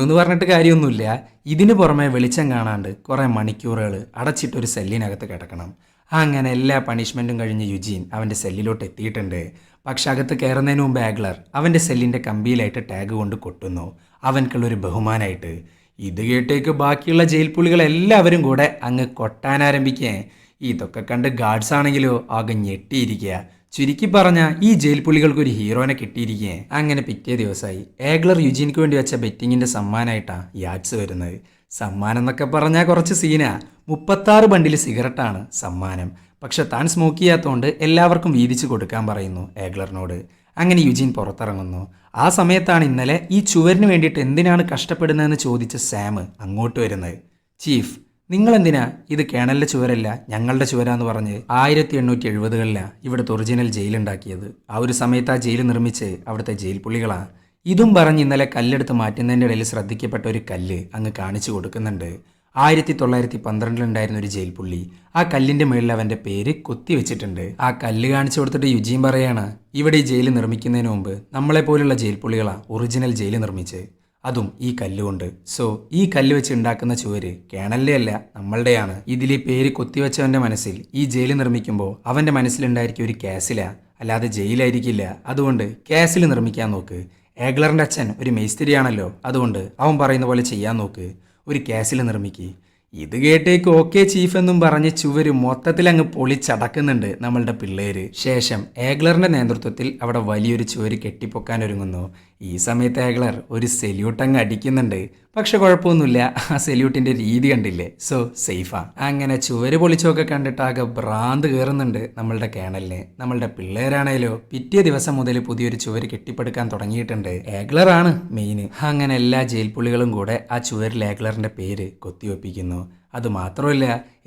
എന്ന് പറഞ്ഞിട്ട് കാര്യമൊന്നുമില്ല. ഇതിന് പുറമെ വെളിച്ചം കാണാണ്ട് കുറേ മണിക്കൂറുകൾ അടച്ചിട്ടൊരു സെല്ലിനകത്ത് കിടക്കണം. അങ്ങനെ എല്ലാ പണിഷ്മെൻറ്റും കഴിഞ്ഞ് യുജീൻ അവൻ്റെ സെല്ലിലോട്ട് എത്തിയിട്ടുണ്ട്. പക്ഷെ അകത്ത് കയറുന്നതിന് മുമ്പ് ഏഗ്ലർ അവൻ്റെ സെല്ലിൻ്റെ കമ്പിയിലായിട്ട് ടാഗ് കൊണ്ട് കൊട്ടുന്നു, അവൻക്കുള്ളൊരു ബഹുമാനമായിട്ട്. ഇത് കേട്ടേക്ക് ബാക്കിയുള്ള ജയിൽ പുള്ളികളെല്ലാവരും കൂടെ അങ്ങ് കൊട്ടാനാരംഭിക്കേ. ഇതൊക്കെ കണ്ട് ഗാർഡ്സ് ആണെങ്കിലോ ആകെ ഞെട്ടിയിരിക്കുക. ചുരുക്കി പറഞ്ഞാൽ ഈ ജയിൽ പുള്ളികൾക്ക് ഒരു ഹീറോനെ കിട്ടിയിരിക്കേ. അങ്ങനെ പിറ്റേ ദിവസമായി. ഏഗ്ലർ യുജീനിക്ക് വേണ്ടി വെച്ച ബെറ്റിങ്ങിൻ്റെ സമ്മാനമായിട്ടാണ് യാഡ്സ് വരുന്നത്. സമ്മാനം എന്നൊക്കെ പറഞ്ഞാൽ കുറച്ച് സീനാ. 36 ബണ്ടിൽ സിഗരറ്റാണ് സമ്മാനം. പക്ഷെ താൻ സ്മോക്ക് ചെയ്യാത്തതുകൊണ്ട് എല്ലാവർക്കും വീതിച്ച് കൊടുക്കാൻ പറയുന്നു ഏഗ്ലറിനോട്. അങ്ങനെ യുജീൻ പുറത്തിറങ്ങുന്നു. ആ സമയത്താണ് ഇന്നലെ ഈ ചുവരിന് വേണ്ടിയിട്ട് എന്തിനാണ് കഷ്ടപ്പെടുന്നതെന്ന് ചോദിച്ച സാം അങ്ങോട്ട് വരുന്നത്. ചീഫ്, നിങ്ങളെന്തിനാ ഇത് കേണലിൻ്റെ ചുവരല്ല ഞങ്ങളുടെ ചുവരാന്ന് പറഞ്ഞ് 1870-കളിലാണ് ഇവിടുത്തെ ഒറിജിനൽ ജയിലുണ്ടാക്കിയത്. ആ ഒരു സമയത്ത് ആ ജയിൽ നിർമ്മിച്ച് അവിടുത്തെ ജയിൽ പുള്ളികളാണ്. ഇതും പറഞ്ഞ് ഇന്നലെ കല്ലെടുത്ത് മാറ്റുന്നതിൻ്റെ ഇടയിൽ ശ്രദ്ധിക്കപ്പെട്ട ഒരു കല്ല് അങ്ങ് കാണിച്ചു കൊടുക്കുന്നുണ്ട്. 1912 ഒരു ജയിൽ പുള്ളി. ആ കല്ലിൻ്റെ മുകളിൽ അവൻ്റെ പേര് കൊത്തിവെച്ചിട്ടുണ്ട്. ആ കല്ല് കാണിച്ചു കൊടുത്തിട്ട് യുജീൻ പറയാണ്, ഇവിടെ ഈ ജയിൽ നിർമ്മിക്കുന്നതിന് മുമ്പ് നമ്മളെപ്പോലുള്ള ജയിൽ പുള്ളികളാണ് ഒറിജിനൽ ജയിൽ നിർമ്മിച്ച്, അതും ഈ കല്ലുകൊണ്ട്. സോ ഈ കല്ല് വെച്ച് ഉണ്ടാക്കുന്ന ചുവര് കേണലിൻ്റെ അല്ല, നമ്മളുടെയാണ്. ഇതിൽ ഈ പേര് കൊത്തിവെച്ചവൻ്റെ മനസ്സിൽ ഈ ജയിൽ നിർമ്മിക്കുമ്പോൾ അവൻ്റെ മനസ്സിലുണ്ടായിരിക്കും ഒരു കാസില, അല്ലാതെ ജയിലായിരിക്കില്ല. അതുകൊണ്ട് കാസിൽ നിർമ്മിക്കാൻ നോക്ക്. ഏഗ്ലറിൻ്റെ അച്ഛൻ ഒരു മേസ്തിരിയാണല്ലോ, അതുകൊണ്ട് അവൻ പറയുന്ന പോലെ ചെയ്യാൻ നോക്ക്. ഒരു കാസിൽ നിർമ്മിക്ക്. ഇത് കേട്ടേക്ക് ഓക്കെ ചീഫ് എന്നും പറഞ്ഞ് ചുവര് മൊത്തത്തിൽ അങ്ങ് പൊളിച്ചടക്കുന്നുണ്ട് നമ്മളുടെ പിള്ളേര്. ശേഷം ഏഗ്ലറിന്റെ നേതൃത്വത്തിൽ അവിടെ വലിയൊരു ചുവര് കെട്ടിപ്പൊക്കാൻ ഒരുങ്ങുന്നു. ഈ സമയത്ത് ഏഗ്ലർ ഒരു സെല്യൂട്ട് അങ്ങ് അടിക്കുന്നുണ്ട്. പക്ഷെ കുഴപ്പമൊന്നുമില്ല, ആ സെല്യൂട്ടിന്റെ രീതി കണ്ടില്ലേ, സോ സേഫാ. അങ്ങനെ ചുവര് പൊളിച്ചൊക്കെ കണ്ടിട്ടാകെ ഭ്രാന്ത് കയറുന്നുണ്ട് നമ്മളുടെ കേണലിന്. നമ്മളുടെ പിള്ളേരാണേലോ പിറ്റേ ദിവസം മുതൽ പുതിയൊരു ചുവര് കെട്ടിപ്പടുക്കാൻ തുടങ്ങിയിട്ടുണ്ട്. ഏഗ്ലറാണ് മെയിൻ. അങ്ങനെ എല്ലാ ജയിൽ പുള്ളികളും കൂടെ ആ ചുവരിൽ ഏഗ്ലറിന്റെ പേര് കൊത്തിവെപ്പിക്കുന്നു. അത് മാത്രമല്ല,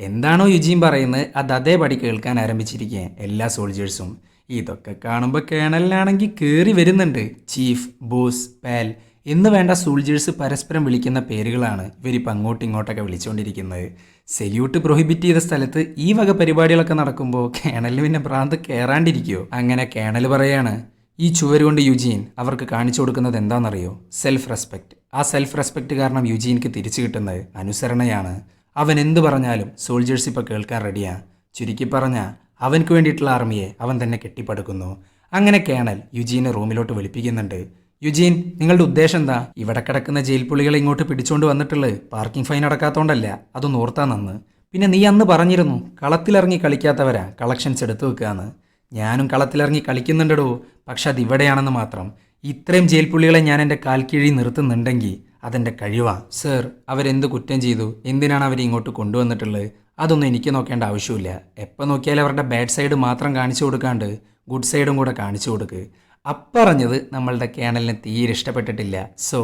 എന്താണോ യുജീൻ പറയുന്നത് അത് അതേപടി കേൾക്കാൻ ആരംഭിച്ചിരിക്കുക എല്ലാ സോൾജേഴ്സും. ഇതൊക്കെ കാണുമ്പോൾ കേണലിനാണെങ്കിൽ കയറി വരുന്നുണ്ട്. ചീഫ്, ബോസ്, പാൽ എന്ന് വേണ്ട സോൾജേഴ്സ് പരസ്പരം വിളിക്കുന്ന പേരുകളാണ് ഇവരിപ്പോൾ അങ്ങോട്ടും ഇങ്ങോട്ടൊക്കെ വിളിച്ചുകൊണ്ടിരിക്കുന്നത്. സെല്യൂട്ട് പ്രൊഹിബിറ്റ് ചെയ്ത സ്ഥലത്ത് ഈ വക പരിപാടികളൊക്കെ നടക്കുമ്പോൾ കേണലിന് പിന്നെ ഭ്രാന്ത് കയറാണ്ടിരിക്കുമോ? അങ്ങനെ കേണൽ പറയാണ്, ഈ ചുവര് കൊണ്ട് യുജീൻ അവർക്ക് കാണിച്ചു കൊടുക്കുന്നത് എന്താണെന്നറിയോ? Self respect. ആ സെൽഫ് റെസ്പെക്റ്റ് കാരണം യുജീനിക്ക് തിരിച്ചു കിട്ടുന്നത് അനുസരണയാണ്. അവൻ എന്ത് പറഞ്ഞാലും സോൾജേഴ്സ് ഇപ്പോൾ കേൾക്കാൻ റെഡിയാ. ചുരുക്കി പറഞ്ഞാൽ അവനക്ക് വേണ്ടിയിട്ടുള്ള ആർമിയെ അവൻ തന്നെ കെട്ടിപ്പടുക്കുന്നു. അങ്ങനെ കേണൽ യുജീനെ റൂമിലോട്ട് വിളിപ്പിക്കുന്നുണ്ട്. യുജീൻ, നിങ്ങളുടെ ഉദ്ദേശം എന്താ? ഇവിടെ കിടക്കുന്ന ജയിൽ പുള്ളികളെ ഇങ്ങോട്ട് പിടിച്ചോണ്ട് വന്നിട്ടുള്ളത് പാർക്കിംഗ് ഫൈൻ അടക്കാത്തോണ്ടല്ല, അതൊന്ന് ഓർത്താ നന്ന്. പിന്നെ നീ അന്ന് പറഞ്ഞിരുന്നു കളത്തിലിറങ്ങി കളിക്കാത്തവരാ കളക്ഷൻസ് എടുത്തു വെക്കാന്ന്. ഞാനും കളത്തിലിറങ്ങി കളിക്കുന്നുണ്ടോ, പക്ഷെ അത് ഇവിടെയാണെന്ന് മാത്രം. ഇത്രയും ജയിൽ പുള്ളികളെ ഞാൻ എൻ്റെ കാൽ കീഴിൽ നിർത്തുന്നുണ്ടെങ്കിൽ അതെൻ്റെ കഴിവാ. സർ, അവരെന്ത് കുറ്റം ചെയ്തു? എന്തിനാണ് അവരെ ഇങ്ങോട്ട് കൊണ്ടുവന്നിട്ടുള്ളത്? അതൊന്നും എനിക്ക് നോക്കേണ്ട ആവശ്യമില്ല. എപ്പോൾ നോക്കിയാലും അവരുടെ ബാഡ് സൈഡ് മാത്രം കാണിച്ചു കൊടുക്കാണ്ട് ഗുഡ് സൈഡും കൂടെ കാണിച്ചു കൊടുക്ക്. അപ്പറഞ്ഞത് നമ്മളുടെ കേണലിന് തീരെ ഇഷ്ടപ്പെട്ടിട്ടില്ല. സോ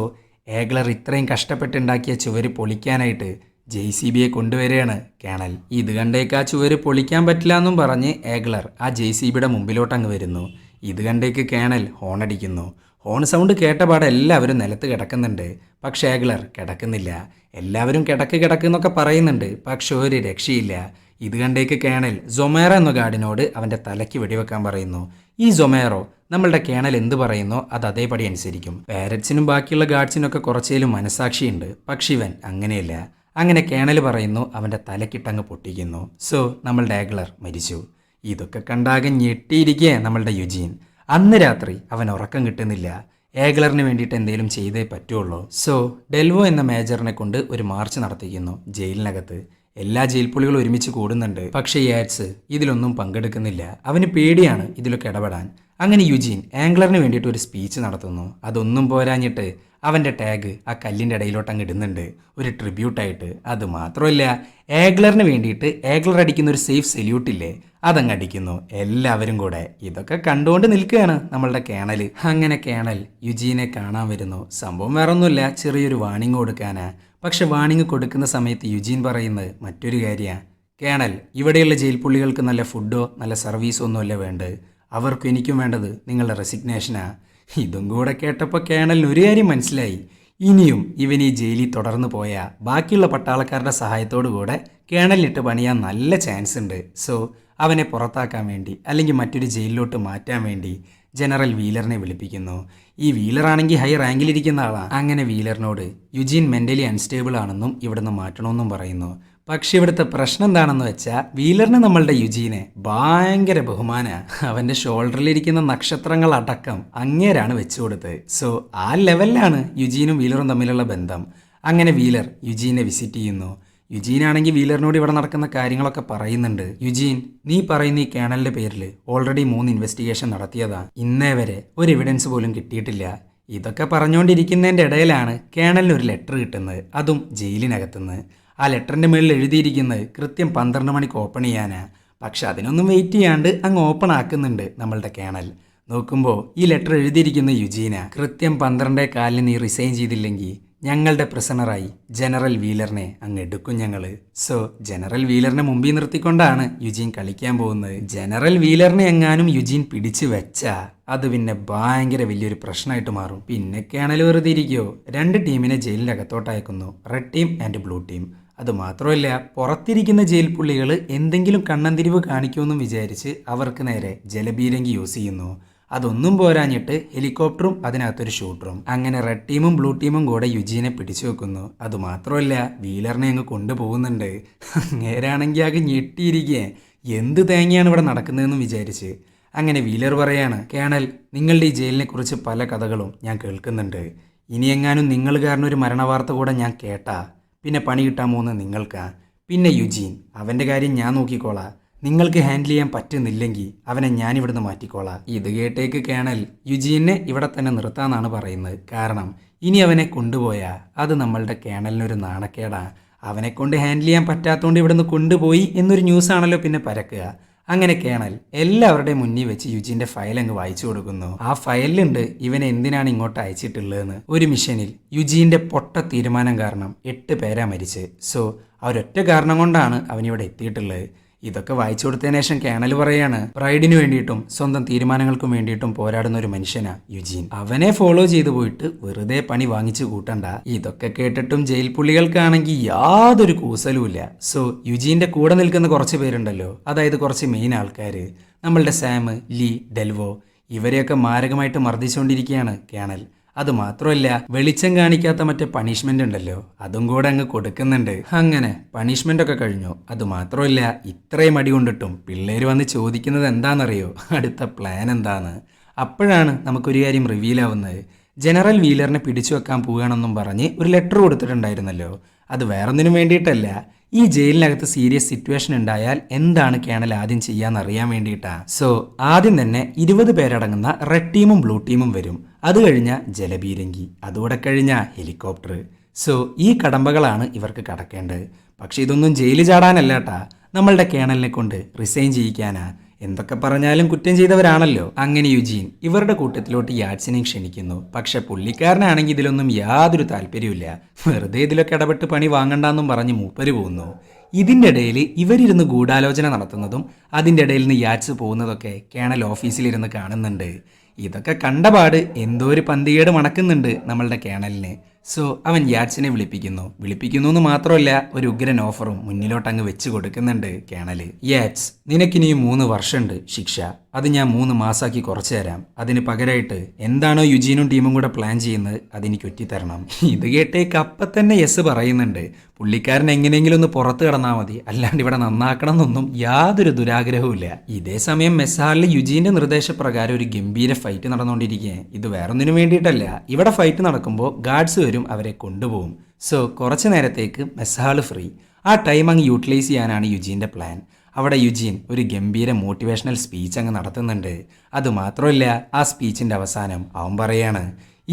ഏഗ്ലർ ഇത്രയും കഷ്ടപ്പെട്ടുണ്ടാക്കിയ ചുവര് പൊളിക്കാനായിട്ട് JCBയെ കൊണ്ടുവരികയാണ് കേണൽ. ഇത് കണ്ടേക്ക് ആ ചുവര് പൊളിക്കാൻ പറ്റില്ല എന്നും പറഞ്ഞ് ഏഗ്ലർ ആ JCBയുടെ മുമ്പിലോട്ടങ്ങ് വരുന്നു. ഇത് കണ്ടേക്ക് കേണൽ ഹോണടിക്കുന്നു. ഹോൺ സൗണ്ട് കേട്ടപാടെ എല്ലാവരും നിലത്ത് കിടക്കുന്നുണ്ട്. പക്ഷേ ഏഗ്ലർ കിടക്കുന്നില്ല. എല്ലാവരും കിടക്കുന്നൊക്കെ പറയുന്നുണ്ട്, പക്ഷെ ഒരു രക്ഷയില്ല. ഇത് കണ്ടേക്ക് കേണൽ സൊമേറോ എന്ന ഗാർഡിനോട് അവൻ്റെ തലയ്ക്ക് വെടിവെക്കാൻ പറയുന്നു. ഈ സൊമേറോ നമ്മളുടെ കേണൽ എന്ത് പറയുന്നോ അത് അതേപടി അനുസരിക്കും. പാരറ്റ്സിനും ബാക്കിയുള്ള ഗാർഡ്സിനൊക്കെ കുറച്ചേലും മനസാക്ഷിയുണ്ട്, പക്ഷെ ഇവൻ അങ്ങനെയല്ല. അങ്ങനെ കേണൽ പറയുന്നു, അവൻ്റെ തലക്കിട്ടങ്ങ് പൊട്ടിക്കുന്നു. സോ നമ്മളുടെ ഏഗ്ലർ മരിച്ചു. ഇതൊക്കെ കണ്ടാകെ ഞെട്ടിയിരിക്കുക നമ്മളുടെ യുജീൻ. അന്ന് രാത്രി അവൻ ഉറക്കം കിട്ടുന്നില്ല. ഏഗ്ലറിന് വേണ്ടിയിട്ട് എന്തെങ്കിലും ചെയ്തേ പറ്റുള്ളൂ. സോ ഡെൽവോ എന്ന മേജറിനെ കൊണ്ട് ഒരു മാർച്ച് നടത്തിക്കുന്നു ജയിലിനകത്ത്. എല്ലാ ജയിൽ പുള്ളികളും ഒരുമിച്ച് കൂടുന്നുണ്ട്. പക്ഷേ യാറ്റ്സ് ഇതിലൊന്നും പങ്കെടുക്കുന്നില്ല. അവന് പേടിയാണ് ഇതിലൊക്കെ ഇടപെടാൻ. അങ്ങനെ യുജീൻ ആംഗ്ലറിന് വേണ്ടിയിട്ട് ഒരു സ്പീച്ച് നടത്തുന്നു. അതൊന്നും പോരാഞ്ഞിട്ട് അവൻ്റെ ടാഗ് ആ കല്ലിൻ്റെ ഇടയിലോട്ട് അങ്ങ് ഇടുന്നുണ്ട്, ഒരു ട്രിബ്യൂട്ടായിട്ട്. അത് മാത്രമല്ല, ഏഗ്ലറിന് വേണ്ടിയിട്ട് ഏഗ്ലർ അടിക്കുന്ന ഒരു സേഫ് സെല്യൂട്ടില്ലേ, അതങ്ങ് അടിക്കുന്നു എല്ലാവരും കൂടെ. ഇതൊക്കെ കണ്ടുകൊണ്ട് നിൽക്കുകയാണ് നമ്മളുടെ കേണൽ. അങ്ങനെ കേണൽ യുജീനെ കാണാൻ വരുന്നു. സംഭവം വേറെ ഒന്നുമില്ല, ചെറിയൊരു വാണിംഗ് കൊടുക്കാനാ. പക്ഷെ വാണിംഗ് കൊടുക്കുന്ന സമയത്ത് യുജീൻ പറയുന്നത് മറ്റൊരു കാര്യമാണ്. കേണൽ, ഇവിടെയുള്ള ജയിൽ പുള്ളികൾക്ക് നല്ല ഫുഡോ നല്ല സർവീസോ ഒന്നുമല്ല വേണ്ടത്. അവർക്കും എനിക്കും വേണ്ടത് നിങ്ങളുടെ റെസിഗ്നേഷനാ. ഇതും കൂടെ കേട്ടപ്പോൾ കേണലിന് ഒരു കാര്യം മനസ്സിലായി. ഇനിയും ഇവൻ ഈ ജയിലിൽ തുടർന്ന് പോയാൽ ബാക്കിയുള്ള പട്ടാളക്കാരുടെ സഹായത്തോടു കൂടെ കേണലിനിട്ട് പണിയാൻ നല്ല ചാൻസ് ഉണ്ട്. സോ അവനെ പുറത്താക്കാൻ വേണ്ടി അല്ലെങ്കിൽ മറ്റൊരു ജയിലിലോട്ട് മാറ്റാൻ വേണ്ടി ജനറൽ വീലറിനെ വിളിപ്പിക്കുന്നു. ഈ വീലറാണെങ്കിൽ ഹൈ റാങ്കിലിരിക്കുന്ന ആളാണ്. അങ്ങനെ വീലറിനോട് യുജീൻ മെൻ്റലി അൺസ്റ്റേബിൾ ആണെന്നും ഇവിടുന്ന് മാറ്റണമെന്നും പറയുന്നു. പക്ഷെ ഇവിടുത്തെ പ്രശ്നം എന്താണെന്ന് വെച്ചാൽ വീലറിന് നമ്മളുടെ യുജീനെ ഭയങ്കര ബഹുമാനമാണ്. അവൻ്റെ ഷോൾഡറിലിരിക്കുന്ന നക്ഷത്രങ്ങളടക്കം അങ്ങേരാണ് വെച്ചു കൊടുത്തത്. സോ ആ ലെവലിലാണ് യുജീനും വീലറും തമ്മിലുള്ള ബന്ധം. അങ്ങനെ വീലർ യുജീനെ വിസിറ്റ് ചെയ്യുന്നു. യുജീനാണെങ്കിൽ വീലറിനോട് ഇവിടെ നടക്കുന്ന കാര്യങ്ങളൊക്കെ പറയുന്നുണ്ട്. യുജീൻ, നീ പറയുന്ന ഈ കേണലിൻ്റെ പേരിൽ ഓൾറെഡി 3 ഇൻവെസ്റ്റിഗേഷൻ നടത്തിയതാ. ഇന്നേ വരെ ഒരു എവിഡൻസ് പോലും കിട്ടിയിട്ടില്ല. ഇതൊക്കെ പറഞ്ഞുകൊണ്ടിരിക്കുന്നതിൻ്റെ ഇടയിലാണ് കേണലിന് ഒരു ലെറ്റർ കിട്ടുന്നത്, അതും ജയിലിനകത്തുനിന്ന്. ആ ലെറ്ററിൻ്റെ മേളിൽ എഴുതിയിരിക്കുന്നത് കൃത്യം 12 മണിക്ക് ഓപ്പൺ ചെയ്യാനാ. പക്ഷെ അതിനൊന്നും വെയിറ്റ് ചെയ്യാണ്ട് അങ്ങ് ഓപ്പൺ ആക്കുന്നുണ്ട് നമ്മളുടെ കേണൽ. നോക്കുമ്പോൾ ഈ ലെറ്റർ എഴുതിയിരിക്കുന്ന യുജീന. കൃത്യം 12:15 നീ റിസൈൻ ചെയ്തില്ലെങ്കിൽ ഞങ്ങളുടെ പ്രിസണറായി ജനറൽ വീലറിനെ അങ്ങ് എടുക്കും ഞങ്ങൾ. സോ ജനറൽ വീലറിനെ മുമ്പിൽ നിർത്തിക്കൊണ്ടാണ് യുജീൻ കളിക്കാൻ പോകുന്നത്. ജനറൽ വീലറിനെ എങ്ങാനും യുജീൻ പിടിച്ചു വെച്ചാ അത് പിന്നെ ഭയങ്കര വലിയൊരു പ്രശ്നമായിട്ട് മാറും. പിന്നെ കേണൽ വെറുതെ ഇരിക്കുമോ? 2 ടീമിനെ ജയിലിൻ്റെ അകത്തോട്ട് അയക്കുന്നു, red team and blue team. അത് മാത്രമല്ല, പുറത്തിരിക്കുന്ന ജയിൽ പുള്ളികൾ എന്തെങ്കിലും കണ്ണന്തിരിവ് കാണിക്കുമെന്നും വിചാരിച്ച് അവർക്ക് നേരെ ജലബീരങ്കി യൂസ് ചെയ്യുന്നു. അതൊന്നും പോരാഞ്ഞിട്ട് ഹെലികോപ്റ്ററും അതിനകത്തൊരു ഷൂട്ടറും. അങ്ങനെ റെഡ് ടീമും ബ്ലൂ ടീമും കൂടെ യുജീനെ പിടിച്ചു വെക്കുന്നു. അതുമാത്രമല്ല, വീലറിനെ അങ്ങ് കൊണ്ടുപോകുന്നുണ്ട്. അങ്ങേരാണെങ്കിൽ ആകെ ഞെട്ടിയിരിക്കേ, എന്ത് തേങ്ങയാണ് ഇവിടെ നടക്കുന്നതെന്ന് വിചാരിച്ച്. അങ്ങനെ വീലർ പറയാണ്, കേണൽ, നിങ്ങളുടെ ഈ ജയിലിനെ കുറിച്ച് പല കഥകളും ഞാൻ കേൾക്കുന്നുണ്ട്. ഇനിയെങ്ങാനും നിങ്ങൾ കാരണം ഒരു മരണവാർത്ത കൂടെ ഞാൻ കേട്ടാ പിന്നെ പണി കിട്ടാൻ പോകുന്നത് നിങ്ങൾക്കാ. പിന്നെ യുജീൻ, അവൻ്റെ കാര്യം ഞാൻ നോക്കിക്കോളാം. നിങ്ങൾക്ക് ഹാൻഡിൽ ചെയ്യാൻ പറ്റുന്നില്ലെങ്കിൽ അവനെ ഞാനിവിടുന്ന് മാറ്റിക്കോളാം. ഇത് കേട്ടേക്ക് കേണൽ യുജീനെ ഇവിടെ തന്നെ നിർത്താന്നാണ് പറയുന്നത്. കാരണം ഇനി അവനെ കൊണ്ടുപോയാൽ അത് നമ്മളുടെ കേണലിനൊരു നാണക്കേടാ. അവനെ കൊണ്ട് ഹാൻഡിൽ ചെയ്യാൻ പറ്റാത്തതുകൊണ്ട് ഇവിടുന്ന് കൊണ്ടുപോയി എന്നൊരു ന്യൂസാണല്ലോ പിന്നെ പരക്കുക. അങ്ങനെ കേണൽ എല്ലാവരുടെയും മുന്നിൽ വെച്ച് യുജീന്റെ ഫയൽ അങ്ങ് വായിച്ചു കൊടുക്കുന്നു. ആ ഫയലിലുണ്ട് ഇവനെ എന്തിനാണ് ഇങ്ങോട്ട് അയച്ചിട്ടുള്ളതെന്ന്. ഒരു മിഷനിൽ യുജീന്റെ പൊട്ട തീരുമാനം കാരണം 8 പേരാ മരിച്ച്. സോ ആ ഒരൊറ്റ കാരണം കൊണ്ടാണ് അവനിവിടെ എത്തിയിട്ടുള്ളത്. ഇതൊക്കെ വായിച്ചു കൊടുത്തതിന് ശേഷം കേണൽ പറയാണ് പ്രൈഡിന് വേണ്ടിയിട്ടും സ്വന്തം തീരുമാനങ്ങൾക്കും വേണ്ടിയിട്ടും പോരാടുന്ന ഒരു മനുഷ്യനാ യുജീൻ. അവനെ ഫോളോ ചെയ്തു പോയിട്ട് വെറുതെ പണി വാങ്ങിച്ചു കൂട്ടണ്ട. ഇതൊക്കെ കേട്ടിട്ടും ജയിൽ പുള്ളികൾക്കാണെങ്കിൽ യാതൊരു കൂസലുമില്ല. സോ യുജീന്റെ കൂടെ നിൽക്കുന്ന കുറച്ച് പേരുണ്ടല്ലോ, അതായത് കുറച്ച് മെയിൻ ആൾക്കാർ, നമ്മളുടെ സാം, ലീ, ഡെൽവോ, ഇവരെയൊക്കെ മാരകമായിട്ട് മർദ്ദിച്ചുകൊണ്ടിരിക്കുകയാണ് കേണൽ. അത് മാത്രമല്ല വെളിച്ചം കാണിക്കാത്ത മറ്റേ പണിഷ്മെന്റ് ഉണ്ടല്ലോ, അതും കൂടെ അങ്ങ് കൊടുക്കുന്നുണ്ട്. അങ്ങനെ പണിഷ്മെന്റ് ഒക്കെ കഴിഞ്ഞു. അത് മാത്രമല്ല ഇത്രയും അടി കൊണ്ടിട്ടും പിള്ളേര് വന്ന് ചോദിക്കുന്നത് എന്താണെന്നറിയോ, അടുത്ത പ്ലാൻ എന്താന്ന്. അപ്പോഴാണ് നമുക്കൊരു കാര്യം റിവീൽ ആവുന്നത്. ജനറൽ വീലറിനെ പിടിച്ചു വെക്കാൻ പോവുകയാണെന്നും പറഞ്ഞ് ഒരു ലെറ്റർ കൊടുത്തിട്ടുണ്ടായിരുന്നല്ലോ. അത് വേറൊന്നിനും വേണ്ടിയിട്ടല്ല, ഈ ജയിലിനകത്ത് സീരിയസ് സിറ്റുവേഷൻ ഉണ്ടായാൽ എന്താണ് കേണൽ ആദ്യം ചെയ്യാന്നറിയാൻ വേണ്ടിയിട്ടാ. സോ ആദ്യം തന്നെ 20 പേരടങ്ങുന്ന റെഡ് ടീമും ബ്ലൂ ടീമും വരും. അത് കഴിഞ്ഞ ജലബീരങ്കി, അതുകൂടെ കഴിഞ്ഞ ഹെലികോപ്റ്റർ. സോ ഈ കടമ്പകളാണ് ഇവർക്ക് കടക്കേണ്ടത്. പക്ഷെ ഇതൊന്നും ജയിലിൽ ചാടാനല്ലാട്ടാ, നമ്മളുടെ കേണലിനെ കൊണ്ട് റിസൈൻ ചെയ്യിക്കാനാ. എന്തൊക്കെ പറഞ്ഞാലും കുറ്റം ചെയ്തവരാണല്ലോ. അങ്ങനെ യുജീൻ ഇവരുടെ കൂട്ടത്തിലോട്ട് യാഡ്സിനെയും ക്ഷണിക്കുന്നു. പക്ഷെ പുള്ളിക്കാരനാണെങ്കിൽ ഇതിലൊന്നും യാതൊരു താല്പര്യമില്ല. വെറുതെ ഇതിലൊക്കെ ഇടപെട്ട് പണി വാങ്ങണ്ടെന്നും പറഞ്ഞ് മൂപ്പര് പോകുന്നു. ഇതിൻ്റെ ഇടയിൽ ഇവരിരുന്ന് ഗൂഢാലോചന നടത്തുന്നതും അതിൻ്റെ ഇടയിൽ നിന്ന് യാഡ്സ് പോകുന്നതൊക്കെ കേണൽ ഓഫീസിലിരുന്ന് കാണുന്നുണ്ട്. ഇതൊക്കെ കണ്ടപാട് എന്തോ ഒരു പന്തികേട് മണക്കുന്നുണ്ട് നമ്മളുടെ കേണലിന്. സോ അവൻ യാഡ്സിനെ വിളിപ്പിക്കുന്നു എന്ന് മാത്രമല്ല ഒരു ഉഗ്രൻ ഓഫറും മുന്നിലോട്ട് അങ്ങ് വെച്ച് കൊടുക്കുന്നുണ്ട് കേണല്. യാഡ്സ്, നിനക്കിനിയും 3 വർഷമുണ്ട് ശിക്ഷ. അത് ഞാൻ 3 മാസമാക്കി കുറച്ചു തരാം. അതിന് പകരമായിട്ട് എന്താണോ യുജീനും ടീമും കൂടെ പ്ലാൻ ചെയ്യുന്നത് അതെനിക്ക് ഒറ്റിത്തരണം. ഇത് കേട്ടേക്ക് അപ്പം തന്നെ യെസ് പറയുന്നുണ്ട്. പുള്ളിക്കാരൻ എങ്ങനെയെങ്കിലും ഒന്ന് പുറത്ത് കിടന്നാൽ മതി, അല്ലാണ്ട് ഇവിടെ നന്നാക്കണം എന്നൊന്നും യാതൊരു ദുരാഗ്രഹവും ഇല്ല. ഇതേ സമയം മെസ് ഹാളിൽ യുജീന്റെ നിർദ്ദേശപ്രകാരം ഒരു ഗംഭീര ഫൈറ്റ് നടന്നുകൊണ്ടിരിക്കുകയാണ്. ഇത് വേറൊന്നിനും വേണ്ടിയിട്ടല്ല, ഇവിടെ ഫൈറ്റ് നടക്കുമ്പോൾ ഗാർഡ്സ് വരും, അവരെ കൊണ്ടുപോകും. സോ കുറച്ച് നേരത്തേക്ക് മെസ് ഹാള് ഫ്രീ. ആ ടൈം അങ്ങ് യൂട്ടിലൈസ് ചെയ്യാനാണ് യുജീന്റെ പ്ലാൻ. അവിടെ യുജീൻ ഒരു ഗംഭീര മോട്ടിവേഷണൽ സ്പീച്ച് അങ്ങ് നടത്തുന്നുണ്ട്. അതുമാത്രമല്ല ആ സ്പീച്ചിൻ്റെ അവസാനം അവൻ പറയാണ്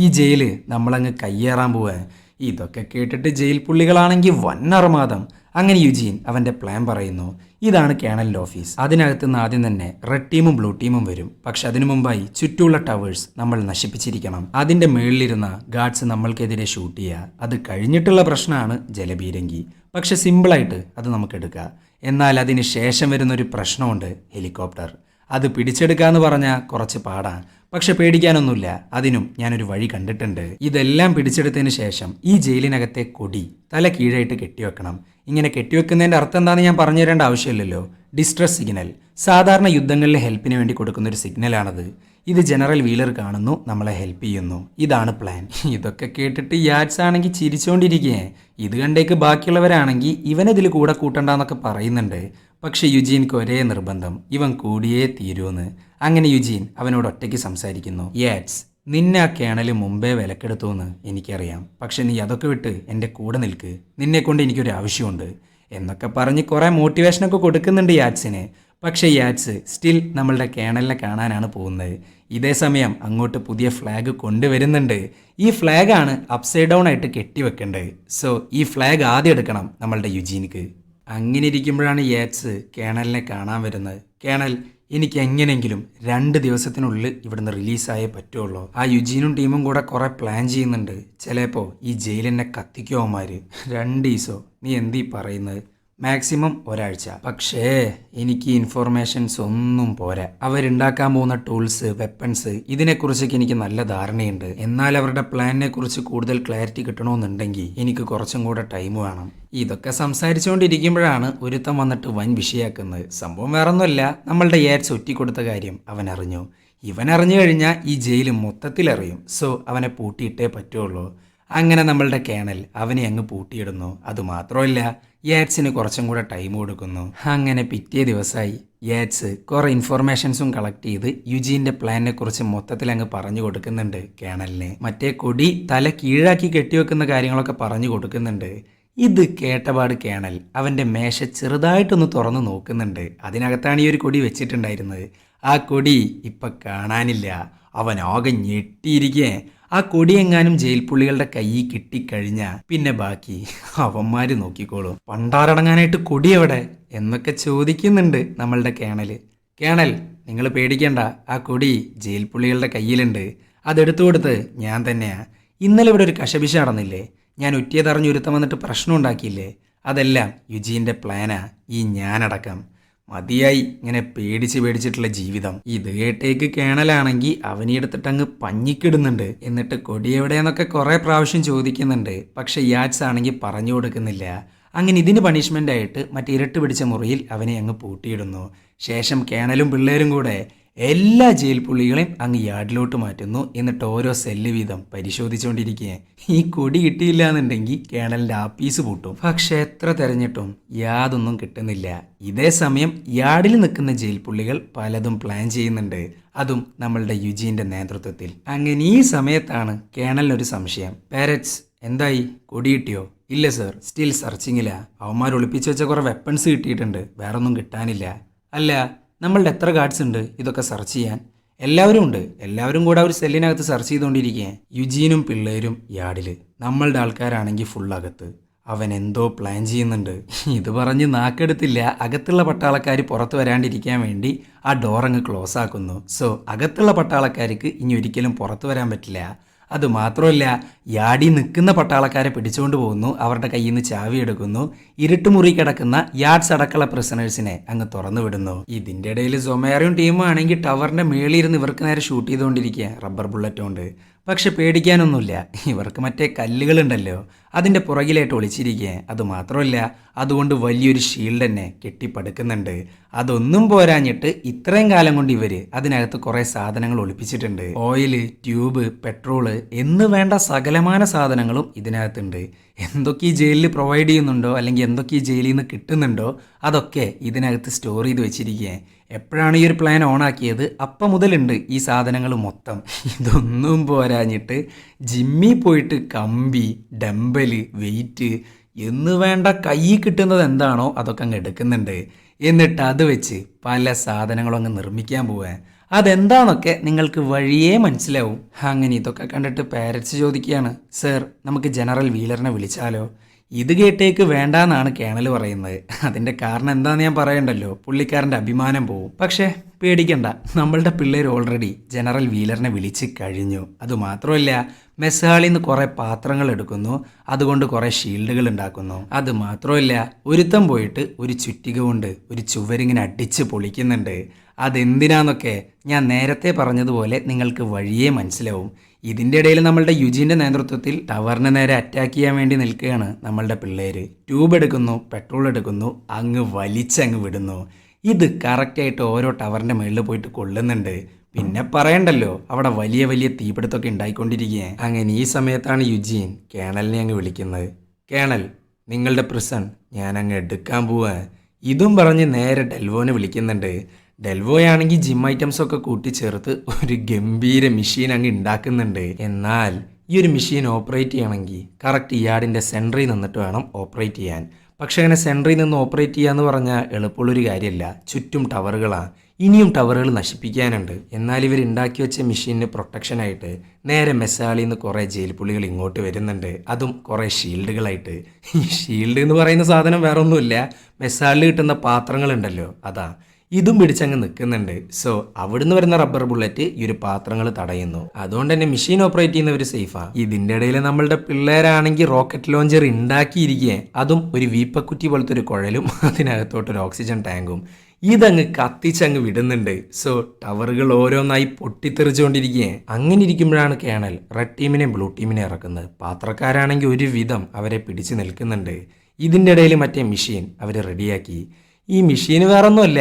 ഈ ജയില് നമ്മളങ്ങ് കയ്യേറാൻ പോവാൻ. ഇതൊക്കെ കേട്ടിട്ട് ജയിൽ പുള്ളികളാണെങ്കിൽ വന്നർമാദം. അങ്ങനെ യുജീൻ അവൻ്റെ പ്ലാൻ പറയുന്നു. ഇതാണ് കേണലിൻ്റെ ഓഫീസ്. അതിനകത്ത് നിന്ന് ആദ്യം തന്നെ റെഡ് ടീമും ബ്ലൂ ടീമും വരും. പക്ഷെ അതിനു മുമ്പായി ചുറ്റുമുള്ള ടവേഴ്സ് നമ്മൾ നശിപ്പിച്ചിരിക്കണം. അതിൻ്റെ മുകളിലിരുന്ന ഗാർഡ്സ് നമ്മൾക്കെതിരെ ഷൂട്ട് ചെയ്യുക. അത് കഴിഞ്ഞിട്ടുള്ള പ്രശ്നമാണ് ജലബീരങ്കി. പക്ഷെ സിമ്പിളായിട്ട് അത് നമുക്ക് എടുക്കാം. എന്നാൽ അതിന് ശേഷം വരുന്നൊരു പ്രശ്നമുണ്ട്, ഹെലികോപ്റ്റർ. അത് പിടിച്ചെടുക്കാന്ന് പറഞ്ഞാൽ കുറച്ച് പാടാണ്. പക്ഷെ പേടിക്കാനൊന്നുമില്ല, അതിനും ഞാനൊരു വഴി കണ്ടിട്ടുണ്ട്. ഇതെല്ലാം പിടിച്ചെടുത്തതിന് ശേഷം ഈ ജയിലിനകത്തെ കൊടി തല കീഴായിട്ട് കെട്ടിവെക്കണം. ഇങ്ങനെ കെട്ടിവെക്കുന്നതിൻ്റെ അർത്ഥം എന്താണെന്ന് ഞാൻ പറഞ്ഞു തരേണ്ട ആവശ്യമില്ലല്ലോ. ഡിസ്ട്രസ് സിഗ്നൽ, സാധാരണ യുദ്ധങ്ങളിലെ ഹെൽപ്പിന് വേണ്ടി കൊടുക്കുന്ന ഒരു സിഗ്നലാണത്. ഇത് ജനറൽ വീലർ കാണുന്നു, നമ്മളെ ഹെൽപ്പ് ചെയ്യുന്നു. ഇതാണ് പ്ലാൻ. ഇതൊക്കെ കേട്ടിട്ട് യാഡ്സ് ആണെങ്കിൽ ചിരിച്ചുകൊണ്ടിരിക്കുകയെ. ഇത് കണ്ടേക്ക് ബാക്കിയുള്ളവരാണെങ്കിൽ ഇവനതിൽ കൂടെ കൂട്ടണ്ടെന്നൊക്കെ പറയുന്നുണ്ട്. പക്ഷെ യുജീൻക്ക് ഒരേ നിർബന്ധം, ഇവൻ കൂടിയേ തീരൂന്ന്. അങ്ങനെ യുജീൻ അവനോട് ഒറ്റയ്ക്ക് സംസാരിക്കുന്നു. യാഡ്സ്, നിന്നെ ആ കേണല് മുമ്പേ വിലക്കെടുത്തുവെന്ന് എനിക്കറിയാം. പക്ഷെ നീ അതൊക്കെ വിട്ട് എൻ്റെ കൂടെ നിൽക്ക്, നിന്നെ കൊണ്ട് എനിക്കൊരു ആവശ്യമുണ്ട് എന്നൊക്കെ പറഞ്ഞ് കുറേ മോട്ടിവേഷനൊക്കെ കൊടുക്കുന്നുണ്ട് യാഡ്സിന്. പക്ഷേ യാഡ്സ് സ്റ്റിൽ നമ്മളുടെ കേണലിനെ കാണാനാണ് പോകുന്നത്. ഇതേ സമയം അങ്ങോട്ട് പുതിയ ഫ്ലാഗ് കൊണ്ടുവരുന്നുണ്ട്. ഈ ഫ്ലാഗാണ് അപ്സൈഡ് ഡൗൺ ആയിട്ട് കെട്ടിവെക്കേണ്ടത്. സോ ഈ ഫ്ലാഗ് ആദ്യം എടുക്കണം നമ്മളുടെ യുജീനിക്ക്. അങ്ങനെ ഇരിക്കുമ്പോഴാണ് യാഡ്സ് കേണലിനെ കാണാൻ വരുന്നത്. കേണൽ, എനിക്ക് എങ്ങനെയെങ്കിലും 2 ദിവസത്തിനുള്ളിൽ ഇവിടുന്ന് റിലീസായേ പറ്റുള്ളൂ. ആ യുജീനും ടീമും കൂടെ കുറേ പ്ലാൻ ചെയ്യുന്നുണ്ട്. ചിലപ്പോൾ ഈ ജയിലെന്നെ കത്തിക്കോ അവന്മാർ. 2 ദിവസമോ? നീ എന്തീ പറയുന്നത്? മാക്സിമം ഒരാഴ്ച. പക്ഷേ എനിക്ക് ഇൻഫോർമേഷൻസ് ഒന്നും പോരാ. അവരുണ്ടാക്കാൻ പോകുന്ന ടൂൾസ്, വെപ്പൺസ്, ഇതിനെക്കുറിച്ചൊക്കെ എനിക്ക് നല്ല ധാരണയുണ്ട്. എന്നാൽ അവരുടെ പ്ലാനിനെ കുറിച്ച് കൂടുതൽ ക്ലാരിറ്റി കിട്ടണമെന്നുണ്ടെങ്കിൽ എനിക്ക് കുറച്ചും കൂടെ ടൈം വേണം. ഇതൊക്കെ സംസാരിച്ചുകൊണ്ടിരിക്കുമ്പോഴാണ് ഒരുത്തം വന്നിട്ട് വൻ വിഷയാക്കുന്നത്. സംഭവം വേറൊന്നുമല്ല, നമ്മളുടെ യാഡ്സ് ഒറ്റിക്കൊടുത്ത കാര്യം അവൻ അറിഞ്ഞു. ഇവൻ അറിഞ്ഞു കഴിഞ്ഞാൽ ഈ ജയിൽ മൊത്തത്തിലറിയും. സോ അവനെ പൂട്ടിയിട്ടേ പറ്റുള്ളൂ. അങ്ങനെ നമ്മളുടെ കേണൽ അവനെ അങ്ങ് പൂട്ടിയിടുന്നു. അതുമാത്രമല്ല യാഡ്സിന് കുറച്ചും കൂടെ ടൈം കൊടുക്കുന്നു. അങ്ങനെ പിറ്റേ ദിവസമായി. യാഡ്സ് കുറേ ഇൻഫോർമേഷൻസും കളക്ട് ചെയ്ത് യുജീൻ്റെ പ്ലാനിനെ കുറിച്ച് മൊത്തത്തിൽ അങ്ങ് പറഞ്ഞു കൊടുക്കുന്നുണ്ട് കേണലിന്. മറ്റേ കൊടി തല കീഴാക്കി കെട്ടിവെക്കുന്ന കാര്യങ്ങളൊക്കെ പറഞ്ഞു കൊടുക്കുന്നുണ്ട്. ഇത് കേട്ടപാട് കേണൽ അവൻ്റെ മേശ ചെറുതായിട്ടൊന്ന് തുറന്നു നോക്കുന്നുണ്ട്. അതിനകത്താണ് ഈ ഒരു കൊടി വെച്ചിട്ടുണ്ടായിരുന്നത്. ആ കൊടി ഇപ്പം കാണാനില്ല. അവൻ ആകെ ഞെട്ടിയിരിക്കേ. ആ കൊടിയെങ്ങാനും ജയിൽ പുള്ളികളുടെ കയ്യിൽ കിട്ടിക്കഴിഞ്ഞാൽ പിന്നെ ബാക്കി അവന്മാര് നോക്കിക്കോളും. പണ്ടാരടങ്ങാനായിട്ട് കൊടി എവിടെ എന്നൊക്കെ ചോദിക്കുന്നുണ്ട് നമ്മളുടെ കേണൽ. കേണൽ, നിങ്ങൾ പേടിക്കേണ്ട, ആ കൊടി ജയിൽ പുള്ളികളുടെ കയ്യിലുണ്ട്. അതെടുത്തു കൊടുത്ത് ഞാൻ തന്നെയാ. ഇന്നലെ ഇവിടെ ഒരു കശപിശ നടന്നില്ലേ? ഞാൻ ഉറ്റിയതറിഞ്ഞൊരുത്തം വന്നിട്ട് പ്രശ്നം ഉണ്ടാക്കിയില്ലേ? അതെല്ലാം യുജീൻ്റെ പ്ലാനാ, ഈ ഞാനടക്കം. മതിയായി ഇങ്ങനെ പേടിച്ചിട്ടുള്ള ജീവിതം. ഇത് കേട്ടേക്ക് കേണലാണെങ്കിൽ അവനെടുത്തിട്ട് അങ്ങ് പഞ്ഞിക്കിടുന്നുണ്ട്. എന്നിട്ട് കൊടി എവിടെയെന്നൊക്കെ കുറേ പ്രാവശ്യം ചോദിക്കുന്നുണ്ട്. പക്ഷെ യാഡ്സ് ആണെങ്കിൽ പറഞ്ഞു കൊടുക്കുന്നില്ല. അങ്ങനെ ഇതിന് പണിഷ്മെൻ്റ് ആയിട്ട് മറ്റേ ഇരട്ട് പിടിച്ച മുറിയിൽ അവനെ അങ്ങ് പൂട്ടിയിടുന്നു. ശേഷം കേണലും പിള്ളേരും കൂടെ എല്ലാ ജയിൽ പുള്ളികളെയും അങ്ങ് യാർഡിലോട്ട് മാറ്റുന്നു. എന്നിട്ട് ഓരോ സെല്ല് വീതം പരിശോധിച്ചുകൊണ്ടിരിക്കുക. ഈ കൊടി കിട്ടിയില്ല എന്നുണ്ടെങ്കിൽ കേണലിൻ്റെ ആപ്പീസ് പൂട്ടും. പക്ഷെ എത്ര തെരഞ്ഞിട്ടും യാതൊന്നും കിട്ടുന്നില്ല. ഇതേ സമയം യാർഡിൽ നിൽക്കുന്ന ജയിൽ പുള്ളികൾ പലതും പ്ലാൻ ചെയ്യുന്നുണ്ട്. അതും നമ്മളുടെ യുജീൻ്റെ നേതൃത്വത്തിൽ. അങ്ങനെ ഈ സമയത്താണ് കേണലിനൊരു സംശയം. പാരറ്റ്സ്, എന്തായി? കൊടി കിട്ടിയോ? ഇല്ല സർ, സ്റ്റിൽ സെർച്ചിങ്ങില്ല. അവന്മാർ ഒളിപ്പിച്ച് വെച്ച കുറേ വെപ്പൺസ് കിട്ടിയിട്ടുണ്ട്, വേറൊന്നും കിട്ടാനില്ല. അല്ല, നമ്മളുടെ എത്ര ഗാർഡ്സ് ഉണ്ട് ഇതൊക്കെ സെർച്ച് ചെയ്യാൻ? എല്ലാവരും ഉണ്ട്. എല്ലാവരും കൂടെ ഒരു സെല്ലിനകത്ത് സെർച്ച് ചെയ്തുകൊണ്ടിരിക്കുക. യുജീനും പിള്ളേരും യാർഡിൽ, നമ്മളുടെ ആൾക്കാരാണെങ്കിൽ ഫുൾ അകത്ത്. അവൻ എന്തോ പ്ലാൻ ചെയ്യുന്നുണ്ട്. ഇത് പറഞ്ഞ് നാക്കെടുത്തില്ല. അകത്തുള്ള പട്ടാളക്കാർ പുറത്ത് വരാണ്ടിരിക്കാൻ വേണ്ടി ആ ഡോറങ്ങ് ക്ലോസ് ആക്കുന്നു. സോ അകത്തുള്ള പട്ടാളക്കാർക്ക് ഇനി ഒരിക്കലും പുറത്ത് വരാൻ പറ്റില്ല. അതുമാത്രമല്ല, യാർഡിൽ നിൽക്കുന്ന പട്ടാളക്കാരെ പിടിച്ചുകൊണ്ട് പോകുന്നു. അവരുടെ കയ്യിൽ നിന്ന് ചാവി എടുക്കുന്നു. ഇരുട്ടുമുറി കിടക്കുന്ന യാർഡ്സ് അടക്കമുള്ള പ്രിസണേഴ്സിനെ അങ്ങ് തുറന്നു വിടുന്നു. ഇതിൻ്റെ ഇടയിൽ സൊമേറിയും ടീമും ആണെങ്കിൽ ടവറിൻ്റെ മേളിയിരുന്ന് ഇവർക്ക് നേരെ ഷൂട്ട് ചെയ്തുകൊണ്ടിരിക്കുക റബ്ബർ ബുള്ളറ്റ് കൊണ്ട്. പക്ഷെ പേടിക്കാനൊന്നുമില്ല. ഇവർക്ക് മറ്റേ കല്ലുകളുണ്ടല്ലോ, അതിൻ്റെ പുറകിലായിട്ട് ഒളിച്ചിരിക്കുക. അതുമാത്രമല്ല, അതുകൊണ്ട് വലിയൊരു ഷീൽഡ് തന്നെ കെട്ടിപ്പടുക്കുന്നുണ്ട്. അതൊന്നും പോരാഞ്ഞിട്ട് ഇത്രയും കാലം കൊണ്ട് ഇവർ അതിനകത്ത് കുറേ സാധനങ്ങൾ ഒളിപ്പിച്ചിട്ടുണ്ട്. ഓയില്, ട്യൂബ്, പെട്രോള് എന്ന് വേണ്ട സകലമാന സാധനങ്ങളും ഇതിനകത്തുണ്ട്. എന്തൊക്കെ ഈ ജയിലിൽ പ്രൊവൈഡ് ചെയ്യുന്നുണ്ടോ അല്ലെങ്കിൽ എന്തൊക്കെ ഈ ജയിലിൽ നിന്ന് കിട്ടുന്നുണ്ടോ അതൊക്കെ ഇതിനകത്ത് സ്റ്റോർ ചെയ്ത് വെച്ചിരിക്കുക. എപ്പോഴാണ് ഈ ഒരു പ്ലാൻ ഓണാക്കിയത് അപ്പം മുതലുണ്ട് ഈ സാധനങ്ങൾ മൊത്തം. ഇതൊന്നും പോരാഞ്ഞിട്ട് ജിമ്മിൽ പോയിട്ട് കമ്പി, ഡംബല്, വെയിറ്റ് എന്ന് വേണ്ട കയ്യിൽ കിട്ടുന്നത് എന്താണോ അതൊക്കെ അങ്ങ് എടുക്കുന്നുണ്ട്. എന്നിട്ട് അത് വെച്ച് പല സാധനങ്ങളും അങ്ങ് നിർമ്മിക്കാൻ പോവാൻ. അതെന്താണൊക്കെ നിങ്ങൾക്ക് വഴിയേ മനസ്സിലാവും. അങ്ങനെ ഇതൊക്കെ കണ്ടിട്ട് പാരറ്റ്സ് ചോദിക്കുകയാണ്, സർ, നമുക്ക് ജനറൽ വീലറിനെ വിളിച്ചാലോ? ഇത് കേട്ടേക്ക് വേണ്ടാന്നാണ് കേണൽ പറയുന്നത്. അതിൻ്റെ കാരണം എന്താണെന്ന് ഞാൻ പറയണ്ടല്ലോ, പുള്ളിക്കാരൻ്റെ അഭിമാനം പോവും. പക്ഷേ പേടിക്കണ്ട, നമ്മളുടെ പിള്ളേർ ഓൾറെഡി ജനറൽ വീലറിനെ വിളിച്ച് കഴിഞ്ഞു. അതുമാത്രമല്ല, മെസ്സ് ഹാളിൽ നിന്ന് കുറേ പാത്രങ്ങൾ എടുക്കുന്നു. അതുകൊണ്ട് കുറേ ഷീൽഡുകൾ ഉണ്ടാക്കുന്നു. അതുമാത്രമല്ല, ഒരുത്തം പോയിട്ട് ഒരു ചുറ്റിക കൊണ്ട് ഒരു ചുവരിങ്ങനെ അടിച്ച് പൊളിക്കുന്നുണ്ട്. അതെന്തിനാന്നൊക്കെ ഞാൻ നേരത്തെ പറഞ്ഞതുപോലെ നിങ്ങൾക്ക് വഴിയേ മനസ്സിലാവും. ഇതിൻ്റെ ഇടയിൽ നമ്മളുടെ യുജീൻ്റെ നേതൃത്വത്തിൽ ടവറിന് നേരെ അറ്റാക്ക് ചെയ്യാൻ വേണ്ടി നിൽക്കുകയാണ് നമ്മളുടെ പിള്ളേര്. ട്യൂബ് എടുക്കുന്നു, പെട്രോൾ എടുക്കുന്നു, അങ്ങ് വലിച്ചങ്ങ് വിടുന്നു. ഇത് കറക്റ്റായിട്ട് ഓരോ ടവറിൻ്റെ മുകളിൽ പോയിട്ട് കൊള്ളുന്നുണ്ട്. പിന്നെ പറയണ്ടല്ലോ, അവിടെ വലിയ വലിയ തീപിടുത്തമൊക്കെ ഉണ്ടായിക്കൊണ്ടിരിക്കുക. അങ്ങനെ ഈ സമയത്താണ് യുജീൻ കേണലിനെ അങ്ങ് വിളിക്കുന്നത്. കേണൽ, നിങ്ങളുടെ പ്രിസൺ ഞാൻ അങ്ങ് എടുക്കാൻ പോവാ. ഇതും പറഞ്ഞ് നേരെ ഡെൽവോനെ വിളിക്കുന്നുണ്ട്. ഡെൽവോയാണെങ്കിൽ ജിം ഐറ്റംസ് ഒക്കെ കൂട്ടിച്ചേർത്ത് ഒരു ഗംഭീര മെഷീൻ അങ്ങ് ഉണ്ടാക്കുന്നുണ്ട്. എന്നാൽ ഈ ഒരു മെഷീൻ ഓപ്പറേറ്റ് ചെയ്യണമെങ്കിൽ കറക്റ്റ് യാർഡിൻ്റെ സെൻറ്ററിൽ നിന്നിട്ട് വേണം ഓപ്പറേറ്റ് ചെയ്യാൻ. പക്ഷേ അങ്ങനെ സെൻറ്ററിൽ നിന്ന് ഓപ്പറേറ്റ് ചെയ്യാന്ന് പറഞ്ഞാൽ എളുപ്പമുള്ളൊരു കാര്യമല്ല. ചുറ്റും ടവറുകളാണ്. ഇനിയും ടവറുകൾ നശിപ്പിക്കാനുണ്ട്. എന്നാൽ ഇവർ ഉണ്ടാക്കി വെച്ച മെഷീനിന് പ്രൊട്ടക്ഷനായിട്ട് നേരെ മെസ്സാളിൽ നിന്ന് കുറേ ജയിൽ പുള്ളികൾ ഇങ്ങോട്ട് വരുന്നുണ്ട്. അതും കുറേ ഷീൽഡുകളായിട്ട്. ഈ ഷീൽഡ് എന്ന് പറയുന്ന സാധനം വേറെ ഒന്നുമില്ല, മെസ്സാളിൽ കിട്ടുന്ന പാത്രങ്ങളുണ്ടല്ലോ അതാ. ഇതും പിടിച്ചങ്ങ് നിൽക്കുന്നുണ്ട്. സോ അവിടുന്ന് വരുന്ന റബ്ബർ ബുള്ളറ്റ് ഈ ഒരു പാത്രങ്ങൾ തടയുന്നു. അതുകൊണ്ട് തന്നെ മെഷീൻ ഓപ്പറേറ്റ് ചെയ്യുന്നവർ സേഫാ. ഇതിൻ്റെ ഇടയിൽ നമ്മളുടെ പിള്ളേരാണെങ്കിൽ റോക്കറ്റ് ലോഞ്ചർ ഉണ്ടാക്കിയിരിക്കുക. അതും ഒരു വീപ്പക്കുറ്റി പോലത്തെ ഒരു കുഴലും അതിനകത്തോട്ടൊരു ഓക്സിജൻ ടാങ്കും. ഇതങ്ങ് കത്തിച്ചങ്ങ് വിടുന്നുണ്ട്. സോ ടവറുകൾ ഓരോന്നായി പൊട്ടിത്തെറിച്ചുകൊണ്ടിരിക്കുക. അങ്ങനെ ഇരിക്കുമ്പോഴാണ് കേണൽ റെഡ് ടീമിനെയും ബ്ലൂ ടീമിനെ ഇറക്കുന്നത്. പാത്രക്കാരാണെങ്കിൽ ഒരു വിധം അവരെ പിടിച്ച് നിൽക്കുന്നുണ്ട്. ഇതിൻ്റെ ഇടയിൽ മറ്റേ മെഷീൻ അവർ റെഡിയാക്കി. ഈ മെഷീൻ വേറൊന്നുമല്ല,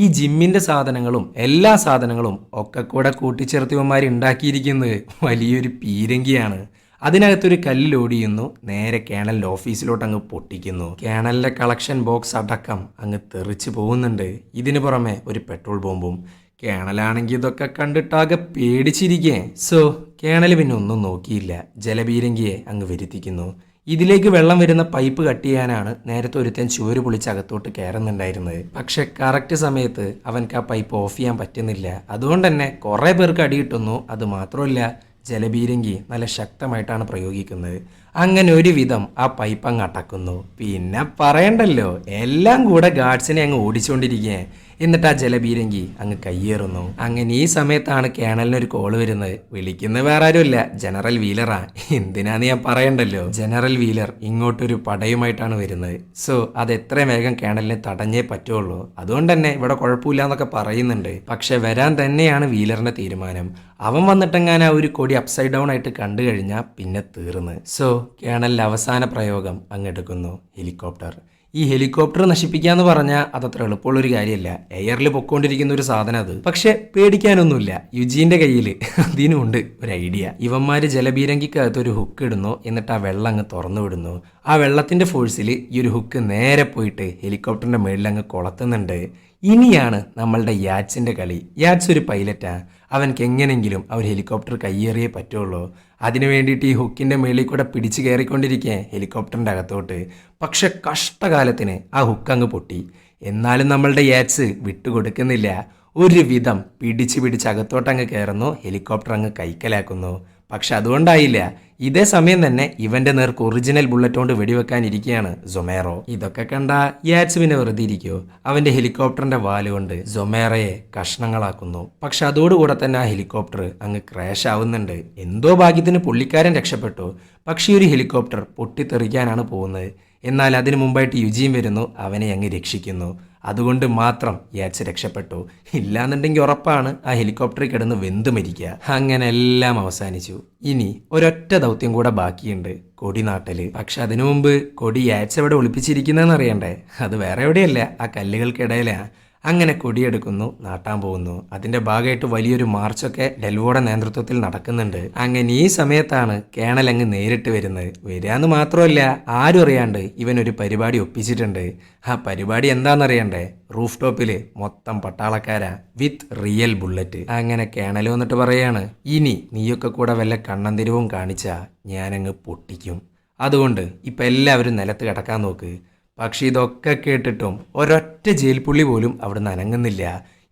ഈ ജിമ്മിൻ്റെ സാധനങ്ങളും എല്ലാ സാധനങ്ങളും ഒക്കെ കൂടെ കൂട്ടിച്ചേർത്തിവന്മാർ ഉണ്ടാക്കിയിരിക്കുന്നത് വലിയൊരു പീരങ്കിയാണ്. അതിനകത്തൊരു കല്ല് ലോഡ് ചെയ്യുന്നു. നേരെ കേണലിൻ്റെ ഓഫീസിലോട്ട് അങ്ങ് പൊട്ടിക്കുന്നു. കേണലിൻ്റെ കളക്ഷൻ ബോക്സ് അടക്കം അങ്ങ് തെറിച്ച് പോകുന്നുണ്ട്. ഇതിന് പുറമെ ഒരു പെട്രോൾ ബോംബും. കേണലാണെങ്കിൽ ഇതൊക്കെ കണ്ടിട്ടാകെ പേടിച്ചിരിക്കേ. സോ കേണൽ പിന്നെ ഒന്നും നോക്കിയില്ല, ജലപീരങ്കിയെ അങ്ങ് വരുത്തിക്കുന്നു. ഇതിലേക്ക് വെള്ളം വരുന്ന പൈപ്പ് കട്ട് ചെയ്യാനാണ് നേരത്തെ ഒരുത്തൻ ചുവര് പൊളിച്ച് അകത്തോട്ട് കയറുന്നുണ്ടായിരുന്നത്. പക്ഷെ കറക്റ്റ് സമയത്ത് അവൻക്ക് ആ പൈപ്പ് ഓഫ് ചെയ്യാൻ പറ്റുന്നില്ല. അതുകൊണ്ട് തന്നെ കുറേ പേർക്ക് അടി കിട്ടുന്നു. അത് മാത്രമല്ല, ജലബീരങ്കി നല്ല ശക്തമായിട്ടാണ് പ്രയോഗിക്കുന്നത്. അങ്ങനെ ഒരുവിധം ആ പൈപ്പ് അങ്ങ് അടക്കുന്നു. പിന്നെ പറയണ്ടല്ലോ, എല്ലാം കൂടെ ഗാർഡ്സിനെ അങ്ങ് ഓടിച്ചുകൊണ്ടിരിക്കുകയെ. എന്നിട്ട് ആ ജലബീരങ്കി അങ്ങ് കയ്യേറുന്നു. അങ്ങനെ ഈ സമയത്താണ് കേണലിനൊരു കോള് വരുന്നത്. വിളിക്കുന്നത് വേറെ ആരുമില്ല, ജനറൽ വീലറാ. എന്തിനാന്ന് ഞാൻ പറയണ്ടല്ലോ, ജനറൽ വീലർ ഇങ്ങോട്ടൊരു പടയുമായിട്ടാണ് വരുന്നത്. സോ അത് എത്രയും വേഗം കേണലിനെ തടഞ്ഞേ പറ്റുള്ളൂ. അതുകൊണ്ട് തന്നെ ഇവിടെ കുഴപ്പമില്ല എന്നൊക്കെ പറയുന്നുണ്ട്. പക്ഷെ വരാൻ തന്നെയാണ് വീലറിന്റെ തീരുമാനം. അവൻ വന്നിട്ടെങ്ങാൻ ആ ഒരു കൊടി അപ്സൈഡ് ഡൗൺ ആയിട്ട് കണ്ടു കഴിഞ്ഞാൽ പിന്നെ തീർന്ന്. സോ കേണലിന്റെ അവസാന പ്രയോഗം അങ്ങെടുക്കുന്നു, ഹെലികോപ്റ്റർ. ഈ ഹെലികോപ്റ്റർ നശിപ്പിക്കാന്ന് പറഞ്ഞാൽ അതത്ര എളുപ്പമുള്ളൊരു കാര്യമല്ല. എയറിൽ പൊക്കോണ്ടിരിക്കുന്ന ഒരു സാധനം അത്. പക്ഷെ പേടിക്കാനൊന്നുമില്ല, യുജീന്റെ കയ്യിൽ അതിനുണ്ട് ഒരു ഐഡിയ. ഇവന്മാര് ജലബീരങ്കിക്കകത്ത് ഒരു ഹുക്ക് ഇടുന്നു. എന്നിട്ട് ആ വെള്ളം അങ്ങ് തുറന്നു വിടുന്നു. ആ വെള്ളത്തിന്റെ ഫോഴ്സിൽ ഈ ഒരു ഹുക്ക് നേരെ പോയിട്ട് ഹെലികോപ്റ്ററിന്റെ മേളിൽ അങ്ങ് കൊളത്തുന്നുണ്ട്. ഇനിയാണ് നമ്മളുടെ യാറ്റ്സിന്റെ കളി. യാറ്റ്സ് ഒരു പൈലറ്റാ. അവൻക്ക് എങ്ങനെങ്കിലും ആ ഒരു ഹെലികോപ്റ്റർ കയ്യേറിയേ പറ്റുള്ളൂ. അതിനു വേണ്ടിയിട്ട് ഈ ഹുക്കിന്റെ മേളിൽ കൂടെ പിടിച്ച് കയറിക്കൊണ്ടിരിക്കേ ഹെലികോപ്റ്ററിന്റെ അകത്തോട്ട്. പക്ഷെ കഷ്ടകാലത്തിന് ആ ഹുക്ക് അങ്ങ് പൊട്ടി. എന്നാലും നമ്മളുടെ യാറ്റ്സ് വിട്ടുകൊടുക്കുന്നില്ല. ഒരുവിധം പിടിച്ച് അകത്തോട്ടങ്ങ് കയറുന്നു. ഹെലികോപ്റ്റർ അങ്ങ് കൈക്കലാക്കുന്നു. പക്ഷെ അതുകൊണ്ടായില്ല. ഇതേ സമയം തന്നെ ഇവന്റെ നേർക്ക് ഒറിജിനൽ ബുള്ളറ്റ് കൊണ്ട് വെടിവെക്കാനിരിക്കുകയാണ് സൊമേറോ. ഇതൊക്കെ കണ്ട യാറ്റ്സ് പിന്നെ വെറുതെ ഇരിക്കോ. അവന്റെ ഹെലികോപ്റ്ററിന്റെ വാലുകൊണ്ട് സൊമേറയെ കഷ്ണങ്ങളാക്കുന്നു. പക്ഷെ അതോടുകൂടെ തന്നെ ആ ഹെലികോപ്റ്റർ അങ്ങ് ക്രാഷ് ആവുന്നുണ്ട്. എന്തോ ഭാഗ്യത്തിന് പുള്ളിക്കാരൻ രക്ഷപ്പെട്ടു. പക്ഷെ ഈ ഒരു ഹെലികോപ്റ്റർ പൊട്ടിത്തെറിക്കാനാണ് പോകുന്നത്. എന്നാൽ അതിനു മുമ്പായിട്ട് യുജിയും വരുന്നു, അവനെ അങ്ങ് രക്ഷിക്കുന്നു. അതുകൊണ്ട് മാത്രം യാറ്റ്സ് രക്ഷപ്പെട്ടു. ഇല്ലാന്നുണ്ടെങ്കിൽ ഉറപ്പാണ് ആ ഹെലികോപ്റ്ററിൽ കിടന്ന് വെന്ത് മരിക്കുക. അങ്ങനെ എല്ലാം അവസാനിച്ചു. ഇനി ഒരൊറ്റ ദൗത്യം കൂടെ ബാക്കിയുണ്ട്, കൊടി നാട്ടല്. പക്ഷെ അതിനു മുമ്പ് കൊടി യാറ്റ്സ് എവിടെ ഒളിപ്പിച്ചിരിക്കുന്നതെന്ന് അറിയണ്ടേ? അത് വേറെ എവിടെയല്ല, ആ കല്ലുകൾക്കിടയിലാ. അങ്ങനെ കൊടിയെടുക്കുന്നു, നാട്ടാൻ പോകുന്നു. അതിന്റെ ഭാഗമായിട്ട് വലിയൊരു മാർച്ചൊക്കെ ഡെൽവോയുടെ നേതൃത്വത്തിൽ നടക്കുന്നുണ്ട്. അങ്ങനെ ഈ സമയത്താണ് കേണൽ അങ്ങ് നേരിട്ട് വരുന്നത്. വരികയെന്ന് മാത്രമല്ല, ആരും അറിയാണ്ട് ഇവനൊരു പരിപാടി ഒപ്പിച്ചിട്ടുണ്ട്. ആ പരിപാടി എന്താണെന്നറിയണ്ടേ? റൂഫ് ടോപ്പിൽ മൊത്തം പട്ടാളക്കാരാ വിത്ത് റിയൽ ബുള്ളറ്റ്. അങ്ങനെ കേണൽ വന്നിട്ട് പറയാണ്, ഇനി നീയൊക്കെ കൂടെ വല്ല കണ്ണന്തിരിവും കാണിച്ചാ ഞാനങ്ങ് പൊട്ടിക്കും. അതുകൊണ്ട് ഇപ്പം എല്ലാവരും നിലത്ത് കിടക്കാൻ നോക്ക്. പക്ഷെ ഇതൊക്കെ കേട്ടിട്ടും ഒരൊറ്റ ജയിൽ പുള്ളി പോലും അവിടുന്ന് അനങ്ങുന്നില്ല.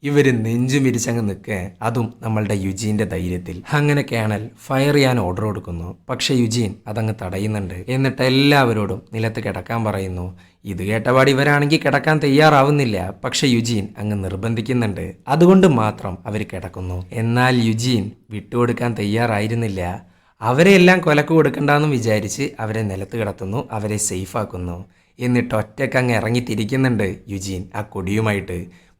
ഇവര് നെഞ്ചും വിരിച്ചങ്ങ് നിൽക്കേ, അതും നമ്മളുടെ യുജീന്റെ ധൈര്യത്തിൽ. അങ്ങനെ കേണൽ ഫയർ ചെയ്യാൻ ഓർഡർ കൊടുക്കുന്നു. പക്ഷെ യുജീൻ അതങ്ങ് തടയുന്നുണ്ട്. എന്നിട്ട് എല്ലാവരോടും നിലത്ത് കിടക്കാൻ പറയുന്നു. ഇത് കേട്ടപാട് ഇവരാണെങ്കിൽ കിടക്കാൻ തയ്യാറാവുന്നില്ല. പക്ഷെ യുജീൻ അങ്ങ് നിർബന്ധിക്കുന്നുണ്ട്. അതുകൊണ്ട് മാത്രം അവർ കിടക്കുന്നു. എന്നാൽ യുജീൻ വിട്ടുകൊടുക്കാൻ തയ്യാറായിരുന്നില്ല. അവരെ എല്ലാം കൊലക്ക് കൊടുക്കണ്ടെന്നും വിചാരിച്ച് അവരെ നിലത്ത് കിടത്തുന്നു, അവരെ സേഫ് ആക്കുന്നു. എന്നിട്ട് ഒറ്റയ്ക്ക് അങ്ങ് ഇറങ്ങി തിരിക്കുന്നുണ്ട് യുജീൻ ആ കൊടിയുമായിട്ട്.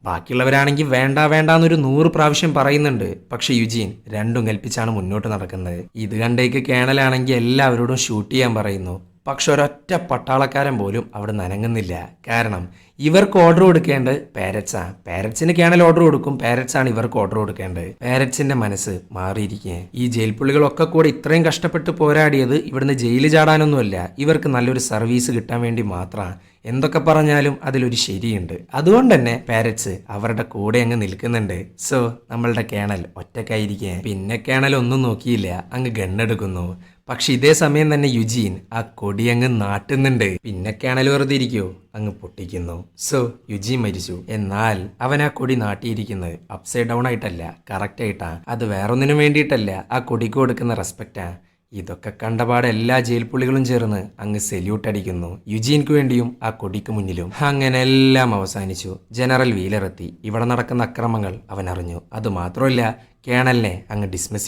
ബാക്കിയുള്ളവരാണെങ്കിൽ വേണ്ട വേണ്ടാന്നൊരു 100 പ്രാവശ്യം പറയുന്നുണ്ട്. പക്ഷെ യുജീൻ രണ്ടും കൽപ്പിച്ചാണ് മുന്നോട്ട് നടക്കുന്നത്. ഇത് കണ്ടേക്ക് കേണലാണെങ്കിൽ എല്ലാവരോടും ഷൂട്ട് ചെയ്യാൻ പറയുന്നു. പക്ഷെ ഒരൊറ്റ പട്ടാളക്കാരൻ പോലും അവിടെ നനങ്ങുന്നില്ല. കാരണം ഇവർക്ക് ഓർഡർ കൊടുക്കേണ്ടത് പാരറ്റ്സാ. പാരറ്റ്സിന് കേണൽ ഓർഡർ കൊടുക്കും, പാരറ്റ്സ് ആണ് ഇവർക്ക് ഓർഡർ കൊടുക്കേണ്ടത്. പാരറ്റ്സിന്റെ മനസ്സ് മാറിയിരിക്കുക. ഈ ജയിൽ പുള്ളികളൊക്കെ കൂടെ ഇത്രയും കഷ്ടപ്പെട്ട് പോരാടിയത് ഇവിടുന്ന് ജയിലിൽ ചാടാനൊന്നുമല്ല, ഇവർക്ക് നല്ലൊരു സർവീസ് കിട്ടാൻ വേണ്ടി മാത്രമാണ്. എന്തൊക്കെ പറഞ്ഞാലും അതിലൊരു ശരിയുണ്ട്. അതുകൊണ്ട് തന്നെ പാരറ്റ്സ് അവരുടെ കൂടെ അങ്ങ് നിൽക്കുന്നുണ്ട്. സോ നമ്മളുടെ കേണൽ ഒറ്റക്കായിരിക്കുക. പിന്നെ കേണൽ ഒന്നും നോക്കിയില്ല, അങ്ങ് ഗണ്ണെടുക്കുന്നു. പക്ഷെ ഇതേ സമയം തന്നെ യുജീൻ ആ കൊടി അങ്ങ് നാട്ടുന്നുണ്ട്. പിന്നെ കേണൽ വെറുതെ ഇരിക്കുവോ, അങ്ങ് പൊട്ടിക്കുന്നു. സോ യുജീൻ മരിച്ചു. എന്നാൽ അവൻ ആ കൊടി നാട്ടിയിരിക്കുന്നത് അപ്സൈഡ് ഡൗൺ ആയിട്ടല്ല, കറക്റ്റ് ആയിട്ടാ. അത് വേറൊന്നിനും വേണ്ടിയിട്ടല്ല, ആ കൊടിക്ക് കൊടുക്കുന്ന റെസ്പെക്റ്റാ. ഇതൊക്കെ കണ്ടപാടെ എല്ലാ ജയിൽ പുള്ളികളും ചേർന്ന് അങ്ങ് സെല്യൂട്ട് അടിക്കുന്നു, യുജീൻക്ക് വേണ്ടിയും ആ കൊടിക്ക് മുന്നിലും. അങ്ങനെ എല്ലാം അവസാനിച്ചു. ജനറൽ വീലർ എത്തി. ഇവിടെ നടക്കുന്ന അക്രമങ്ങൾ അവൻ അറിഞ്ഞു. അത് മാത്രമല്ല, കേണലിനെ അങ്ങ് ഡിസ്മിസ്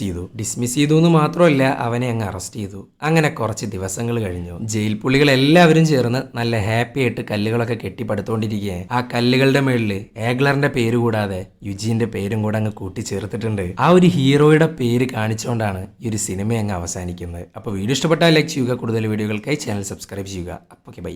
ചെയ്തു എന്ന് മാത്രമല്ല, അവനെ അങ്ങ് അറസ്റ്റ് ചെയ്തു. അങ്ങനെ കുറച്ച് ദിവസങ്ങൾ കഴിഞ്ഞു. ജയിൽ പുള്ളികൾ എല്ലാവരും ചേർന്ന് നല്ല ഹാപ്പി ആയിട്ട് കല്ലുകളൊക്കെ കെട്ടിപ്പടുത്തോണ്ടിരിക്കുകയെ. ആ കല്ലുകളുടെ മേളിൽ ഏഗ്ലറിന്റെ പേര് കൂടാതെ യുജീന്റെ പേരും കൂടെ അങ്ങ് കൂട്ടിച്ചേർത്തിട്ടുണ്ട്. ആ ഒരു ഹീറോയുടെ പേര് കാണിച്ചുകൊണ്ടാണ് ഈ ഒരു സിനിമ അങ്ങ് അവസാനിക്കുന്നത്. അപ്പോൾ വീഡിയോ ഇഷ്ടപ്പെട്ടാൽ ലൈക്ക് ചെയ്യുക. കൂടുതൽ വീഡിയോകൾക്കായി ചാനൽ സബ്സ്ക്രൈബ് ചെയ്യുക. അപ്പോൾ ബൈ.